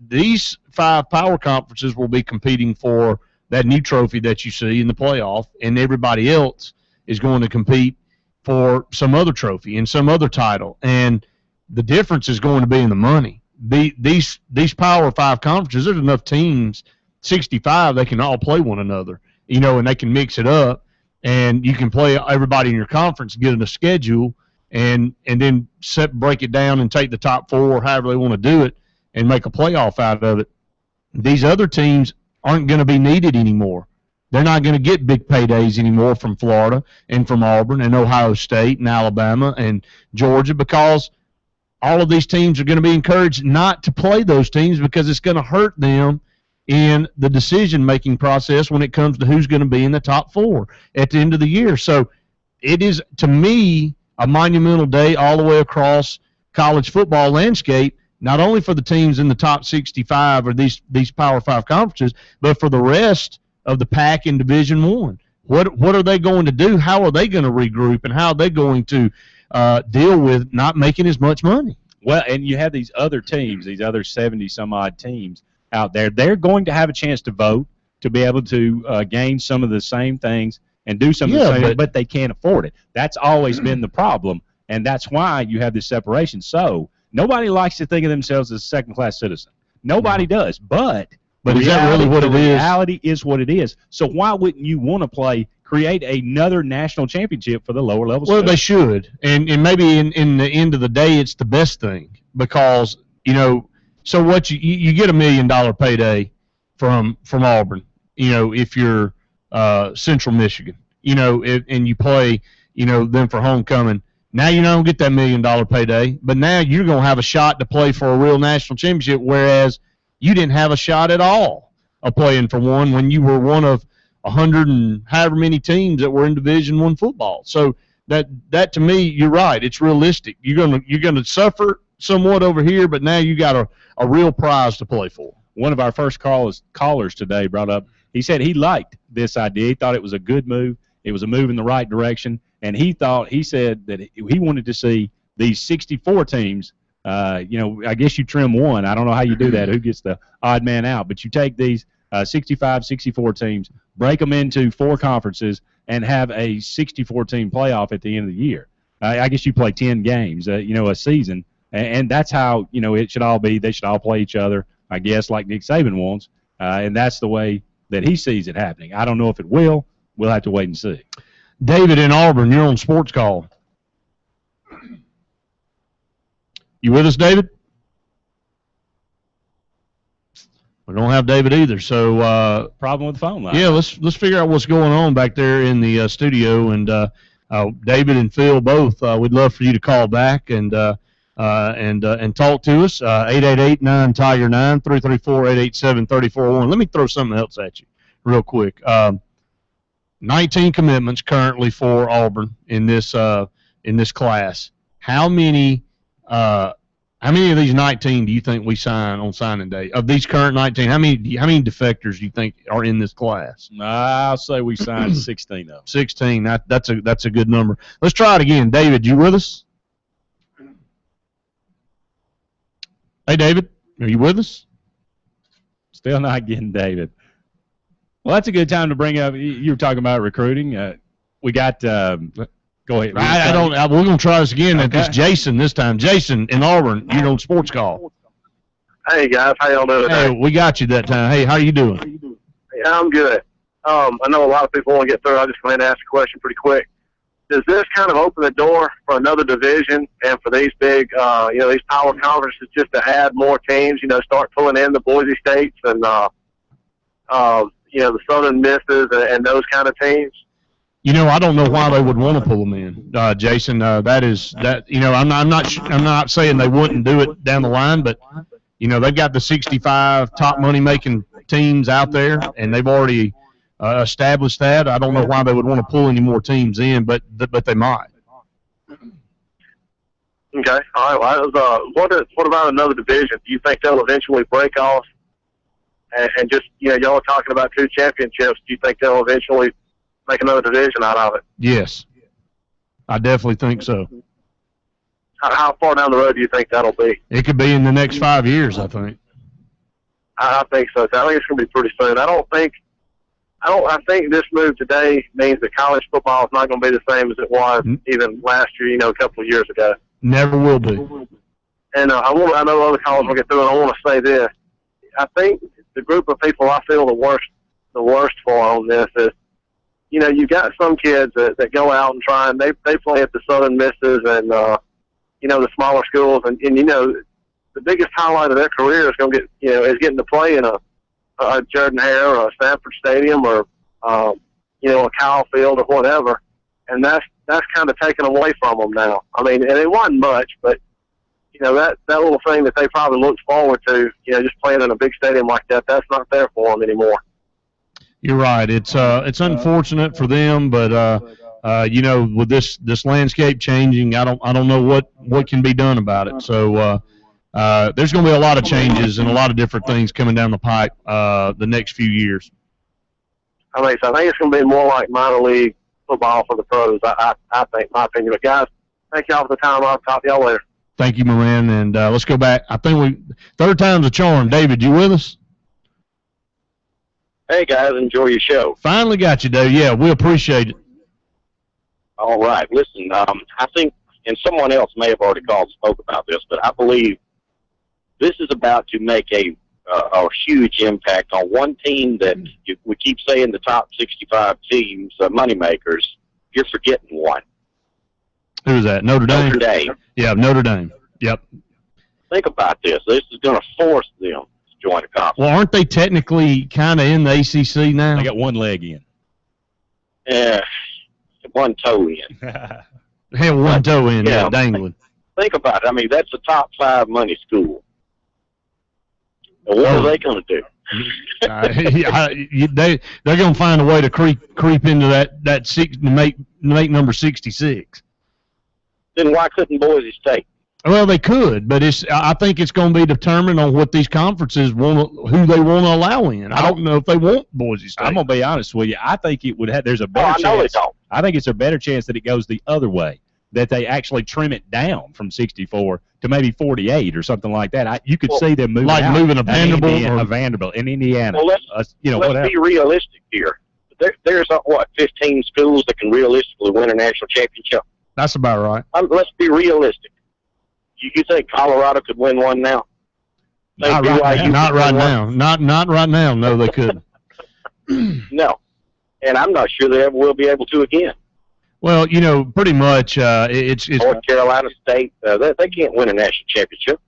these 5 power conferences will be competing for that new trophy that you see in the playoff, and everybody else is going to compete for some other trophy and some other title. And the difference is going to be in the money. These Power 5 conferences, there's enough teams, 65, they can all play one another, and they can mix it up, and you can play everybody in your conference, get in a schedule, and then break it down and take the top 4, however they want to do it, and make a playoff out of it. These other teams aren't going to be needed anymore. They're not going to get big paydays anymore from Florida and from Auburn and Ohio State and Alabama and Georgia, because all of these teams are going to be encouraged not to play those teams because it's going to hurt them in the decision-making process when it comes to who's going to be in the top 4 at the end of the year. So it is, to me, a monumental day all the way across college football landscape, not only for the teams in the top 65 or these Power 5 conferences, but for the rest of the pack in Division I. What are they going to do? How are they going to regroup, and how are they going to deal with not making as much money? Well, and you have these other teams, these other 70-some-odd teams out there. They're going to have a chance to vote to be able to gain some of the same things and do some of the same, but they can't afford it. That's always been the problem, and that's why you have this separation. So nobody likes to think of themselves as a second-class citizen. Nobody does, but is that really what it is? The reality is what it is. So why wouldn't you want to create another national championship for the lower levels? Well, they should, and maybe in the end of the day, it's the best thing, because so what you get $1 million payday from Auburn, if you're Central Michigan, and you play, them for homecoming. Now you don't get that $1 million payday, but now you're going to have a shot to play for a real national championship, whereas you didn't have a shot at all of playing for one when you were one of 100 and however many teams that were in Division I football. So that to me, you're right. It's realistic. You're gonna suffer somewhat over here, but now you got a real prize to play for. One of our first callers today brought up, he said he liked this idea. He thought it was a good move. It was a move in the right direction, and he said that he wanted to see these 64 teams. I guess you trim one. I don't know how you do that, who gets the odd man out, but you take these 65, 64 teams, break them into 4 conferences, and have a 64-team playoff at the end of the year. I guess you play 10 games, a season, and that's how, it should all be. They should all play each other, I guess, like Nick Saban wants, and that's the way that he sees it happening. I don't know if it will. We'll have to wait and see. David in Auburn, you're on Sports Call. You with us, David? We don't have David either, so problem with the phone line. Yeah, let's figure out what's going on back there in the studio, and David and Phil both. We'd love for you to call back and talk to us. 888-9-TIGER-9 334-887-3401. Let me throw something else at you real quick. 19 commitments currently for Auburn in this class. How many of these 19 do you think we sign on signing day? Of these current 19, how many defectors do you think are in this class? I'll say we signed 16 of them. 16. That's a good number. Let's try it again. David, you with us? Hey, David, are you with us? Still not getting David. Well, that's a good time to bring up. You were talking about recruiting. We got. Go ahead. We're going to try this again. Okay. It's Jason this time. Jason in Auburn, you're on Sports Call. Hey, guys. How y'all doing today? Hey, we got you that time. Hey, how you doing? Yeah, I'm good. I know a lot of people want to get through. I'll just go ahead and ask a question pretty quick. Does this kind of open the door for another division and for these big, these power conferences just to add more teams, start pulling in the Boise States and, the Southern Misses and those kind of teams? I don't know why they would want to pull them in, Jason. I'm not saying they wouldn't do it down the line, but they've got the 65 top money making teams out there, and they've already established that. I don't know why they would want to pull any more teams in, but they might. Okay. All right. Well, what about another division? Do you think they'll eventually break off? And just, y'all are talking about 2 championships. Do you think they'll eventually make another division out of it? Yes. I definitely think so. How far down the road do you think that'll be? It could be in the next 5 years, I think. I think so. I think it's going to be pretty soon. I think this move today means that college football is not going to be the same as it was even last year, a couple of years ago. Never will be. And I know other colleges will get through, and I want to say this. I think the group of people I feel the worst for on this is, you got some kids that go out and try, and they play at the Southern Misses and, the smaller schools, and the biggest highlight of their career is going to get, is getting to play in a Jordan Hare or a Stanford Stadium or, a Kyle Field or whatever, and that's kind of taken away from them now. I mean, and it wasn't much, but that little thing that they probably looked forward to, just playing in a big stadium like that, that's not there for them anymore. You're right. It's unfortunate for them, but with this landscape changing, I don't know what can be done about it. So there's going to be a lot of changes and a lot of different things coming down the pipe the next few years. I think it's going to be more like minor league football for the pros. I think, my opinion. But guys, thank y'all for the time. I'll talk to y'all later. Thank you, my man. And let's go back. I think third time's a charm. David, you with us? Hey, guys, enjoy your show. Finally got you, Dave. Yeah, we appreciate it. All right. Listen, I think, and someone else may have already called and spoke about this, but I believe this is about to make a huge impact on one team that we keep saying the top 65 teams, moneymakers. You're forgetting one. Who's that? Notre Dame? Notre Dame. Yeah, Notre Dame. Yep. Think about this. This is going to force them to join a conference. Well, aren't they technically kind of in the ACC now? They got one leg in. Yeah, one toe in. They have one toe in, dangling. Think about it. I mean, that's a top 5 money school. And what are they going to do? They're going to find a way to creep into that six to make number 66. Then why couldn't Boise State? Well, they could, but I think it's going to be determined on what these conferences who they want to allow in. I don't know if they want Boise State. I'm going to be honest with you. I think it would have. There's a better chance. I think it's a better chance that it goes the other way, that they actually trim it down from 64 to maybe 48 or something like that. You could see them moving like out moving a Vanderbilt, Vanderbilt in Indiana. Well, let's be realistic here. There's 15 schools that can realistically win a national championship. That's about right. Let's be realistic. You think Colorado could win one now? Not right now. Not right now. No, they couldn't. No, and I'm not sure they ever will be able to again. Well, pretty much it's North Carolina State. They can't win a national championship.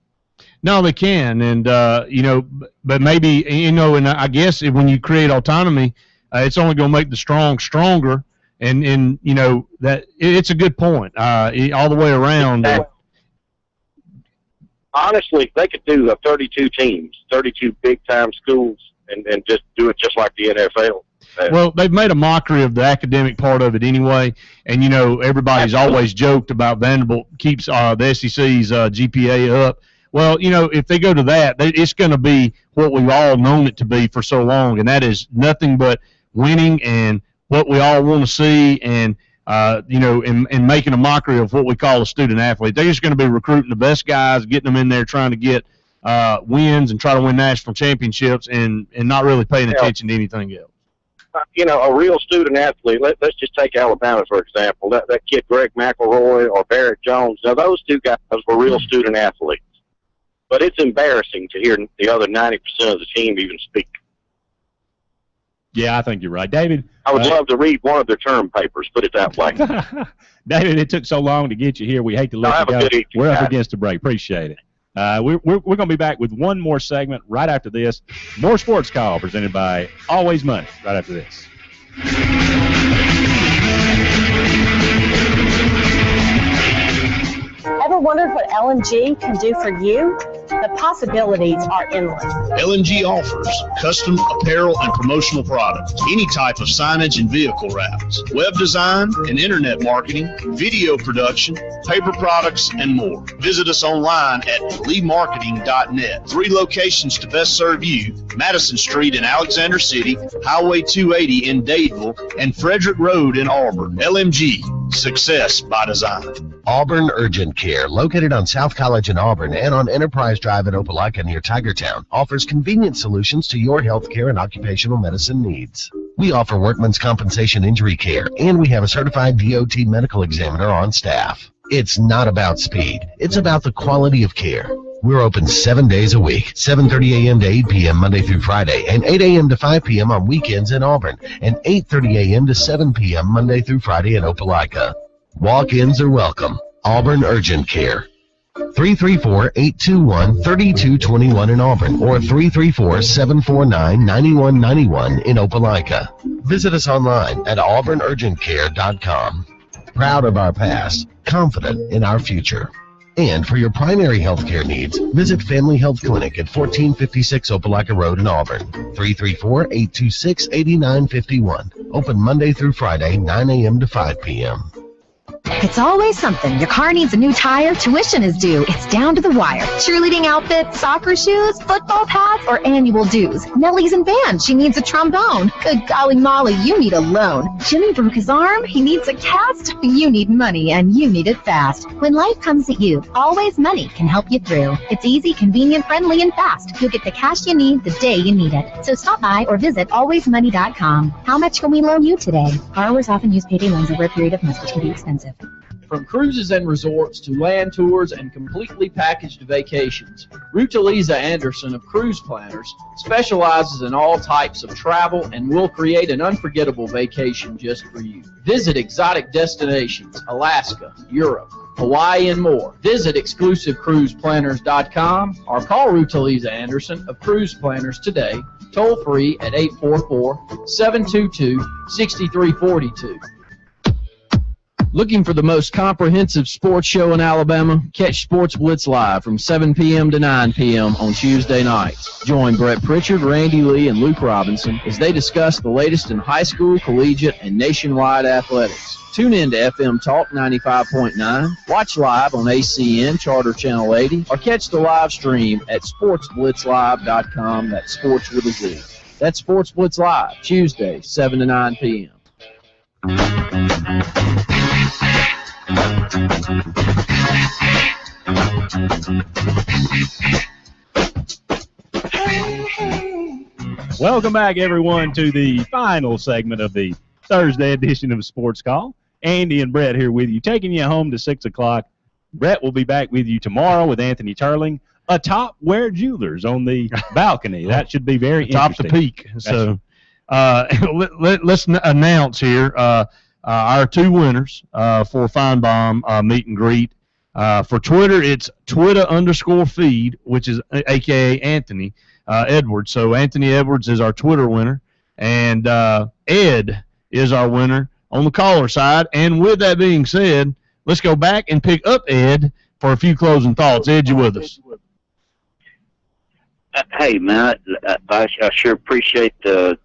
No, they can, and but maybe and I guess when you create autonomy, it's only going to make the strong stronger, and that it's a good point all the way around. Honestly, they could do 32 teams, 32 big-time schools, and just do it just like the NFL. Well, they've made a mockery of the academic part of it anyway, and everybody's always joked about Vanderbilt keeps the SEC's GPA up. Well, if they go to that, it's going to be what we've all known it to be for so long, and that is nothing but winning and what we all want to see, and and making a mockery of what we call a student athlete. They're just going to be recruiting the best guys, getting them in there, trying to get wins and try to win national championships, and not really paying attention to anything else. A real student athlete, let's just take Alabama, for example. That kid Greg McElroy or Barrett Jones, now those two guys were real student athletes. But it's embarrassing to hear the other 90% of the team even speak. Yeah, I think you're right. David, I would love to read one of their term papers, put it that way. David, it took so long to get you here. We hate to let you go. We're up against a break. Appreciate it. We're going to be back with one more segment right after this. More Sports Call presented by Always Money right after this. wondered what LMG can do for you? The possibilities are endless. LMG offers custom apparel and promotional products, any type of signage and vehicle wraps, web design and internet marketing, video production, paper products, and more. Visit us online at leemarketing.net. 3 locations to best serve you: Madison Street in Alexander City, Highway 280 in Dadeville, and Frederick Road in Auburn. LMG, success by design. Auburn Urgent Care, located on South College in Auburn and on Enterprise Drive in Opelika near Tigertown, offers convenient solutions to your healthcare and occupational medicine needs. We offer workman's compensation injury care, and we have a certified DOT medical examiner on staff. It's not about speed. It's about the quality of care. We're open 7 days a week, 7:30 a.m. to 8 p.m. Monday through Friday, and 8 a.m. to 5 p.m. on weekends in Auburn, and 8:30 a.m. to 7 p.m. Monday through Friday in Opelika. Walk-ins are welcome. Auburn Urgent Care. 334-821-3221 in Auburn, or 334-749-9191 in Opelika. Visit us online at auburnurgentcare.com. Proud of our past, confident in our future. And for your primary health care needs, visit Family Health Clinic at 1456 Opelika Road in Auburn, 334-826-8951. Open Monday through Friday, 9 a.m. to 5 p.m. It's always something. Your car needs a new tire, tuition is due. It's down to the wire. Cheerleading outfits, soccer shoes, football pads, or annual dues. Nellie's in band. She needs a trombone. Good golly Molly, you need a loan. Jimmy broke his arm. He needs a cast. You need money, and you need it fast. When life comes at you, Always Money can help you through. It's easy, convenient, friendly, and fast. You'll get the cash you need the day you need it. So stop by or visit alwaysmoney.com. How much can we loan you today? Borrowers often use payday loans over a period of months, which can be expensive. From cruises and resorts to land tours and completely packaged vacations, Rutalisa Anderson of Cruise Planners specializes in all types of travel and will create an unforgettable vacation just for you. Visit exotic destinations, Alaska, Europe, Hawaii, and more. Visit exclusivecruiseplanners.com or call Rutalisa Anderson of Cruise Planners today, toll free at 844-722-6342. Looking for the most comprehensive sports show in Alabama? Catch Sports Blitz live from 7 p.m. to 9 p.m. on Tuesday nights. Join Brett Pritchard, Randy Lee, and Luke Robinson as they discuss the latest in high school, collegiate, and nationwide athletics. Tune in to FM Talk 95.9, watch live on ACN Charter Channel 80, or catch the live stream at sportsblitzlive.com. That's sports with a Z. That's Sports Blitz Live, Tuesday, 7 to 9 p.m. Welcome back, everyone, to the final segment of the Thursday edition of Sports Call. Andy and Brett here with you, taking you home to 6 o'clock. Brett will be back with you tomorrow with Anthony Turling atop Ware Jewelers on the balcony. That should be very Atop interesting. the peak. So let's announce here our 2 winners for Feinbaum meet and greet. For Twitter, it's Twitter_feed, which is a.k.a. Anthony Edwards. So Anthony Edwards is our Twitter winner, and Ed is our winner on the caller side. And with that being said, let's go back and pick up Ed for a few closing thoughts. Ed, you with us? Hey, man, I sure appreciate the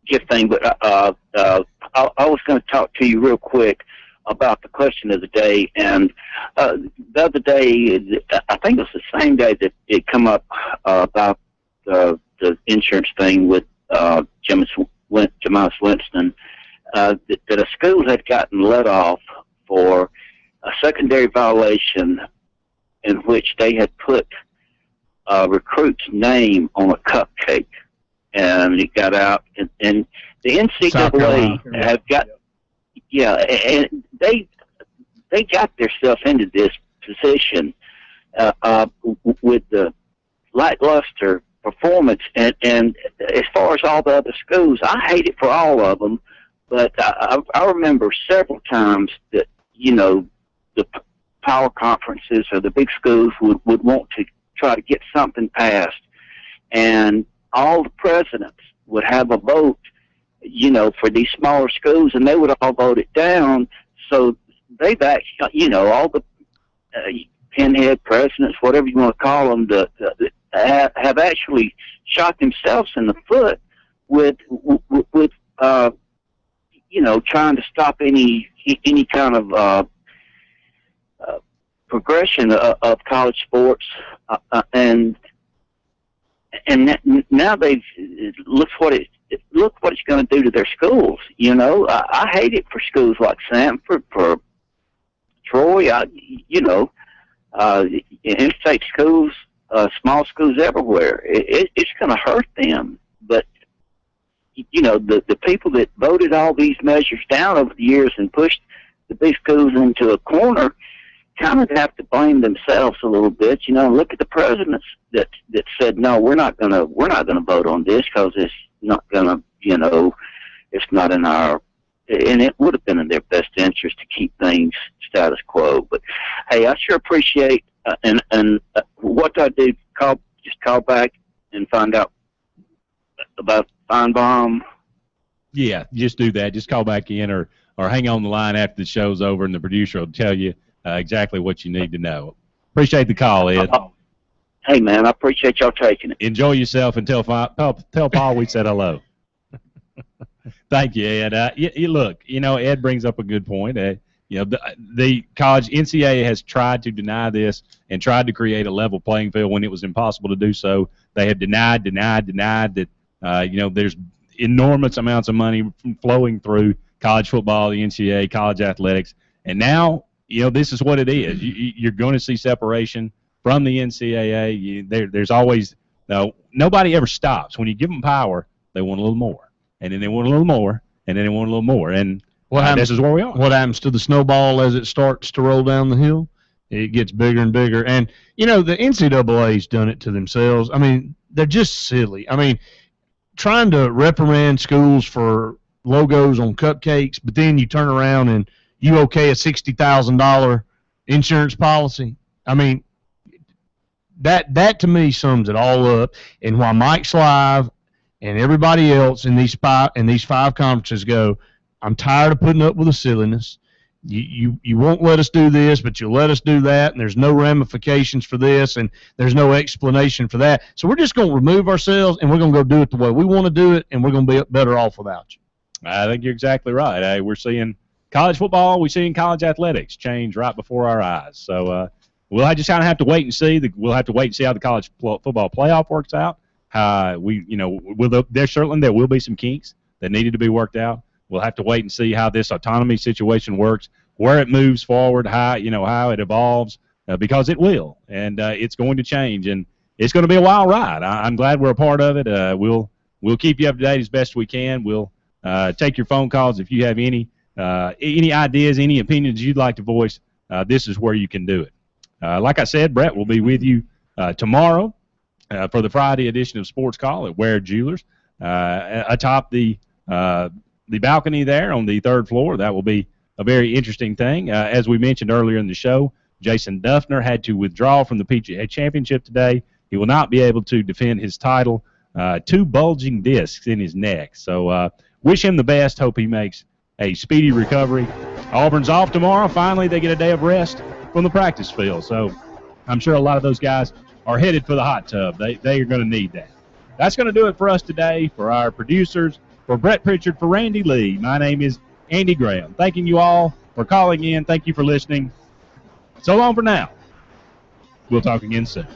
gift thing, but I was going to talk to you real quick about the question of the day. And the other day, I think it was the same day that it come up about the insurance thing with Jemimus Winston, that a school had gotten let off for a secondary violation in which they had put a recruit's name on a cupcake, and it got out, and the NCAA have got, and they got themselves into this position with the lackluster performance, and as far as all the other schools, I hate it for all of them, but I remember several times that, the power conferences or the big schools would want to try to get something passed, and all the presidents would have a vote, for these smaller schools, and they would all vote it down so they've actually, all the pinhead presidents, whatever you want to call them, have actually shot themselves in the foot with trying to stop any kind of progression of college sports, and now they've look what it's going to do to their schools. I hate it for schools like Sanford, for Troy, in-state schools, small schools everywhere. It's going to hurt them. But the people that voted all these measures down over the years and pushed the big schools into a corner kind of have to blame themselves a little bit. Look at the presidents that said, no, we're not going to vote on this because it's not going to, it's not in our, and it would have been in their best interest to keep things status quo. But hey, I sure appreciate and what I do, just call back and find out about Feinbaum. Yeah, just do that. Just call back in or hang on the line after the show's over, and the producer will tell you exactly what you need to know. Appreciate the call, Ed. Hey, man, I appreciate y'all taking it. Enjoy yourself and tell Paul we said hello. Thank you, Ed. Look, Ed brings up a good point. The college NCAA has tried to deny this and tried to create a level playing field when it was impossible to do so. They have denied that, there's enormous amounts of money flowing through college football, the NCAA, college athletics, and now, this is what it is. You're going to see separation from the NCAA. There's always nobody ever stops. When you give them power, they want a little more, and then they want a little more, and then they want a little more, and this is where we are. What happens to the snowball as it starts to roll down the hill? It gets bigger and bigger, and the NCAA's done it to themselves. I mean, they're just silly. I mean, trying to reprimand schools for logos on cupcakes, but then you turn around and you okay a $60,000 insurance policy. I mean, that to me sums it all up. And why Mike's Live and everybody else in these five conferences go, I'm tired of putting up with the silliness. You won't let us do this, but you'll let us do that, and there's no ramifications for this, and there's no explanation for that. So we're just going to remove ourselves, and we're going to go do it the way we want to do it, and we're going to be better off without you. I think you're exactly right. We're seeing college football, we're seeing college athletics change right before our eyes. So we'll just kind of have to wait and see. We'll have to wait and see how the college football playoff works out. There will be some kinks that needed to be worked out. We'll have to wait and see how this autonomy situation works, where it moves forward, how it evolves, because it will, and it's going to change, and it's going to be a wild ride. I'm glad we're a part of it. We'll keep you up to date as best we can. We'll take your phone calls if you have any ideas, any opinions you'd like to voice. This is where you can do it. Like I said, Brett will be with you tomorrow for the Friday edition of Sports Call at Ware Jewelers atop the balcony there on the third floor. That will be a very interesting thing. As we mentioned earlier in the show, Jason Duffner had to withdraw from the PGA Championship today. He will not be able to defend his title. 2 bulging discs in his neck. So wish him the best. Hope he makes a speedy recovery. Auburn's off tomorrow. Finally, they get a day of rest from the practice field. So I'm sure a lot of those guys are headed for the hot tub. They are going to need that. That's going to do it for us today. For our producers, for Brett Pritchard, for Randy Lee, my name is Andy Graham. Thanking you all for calling in. Thank you for listening. So long for now. We'll talk again soon.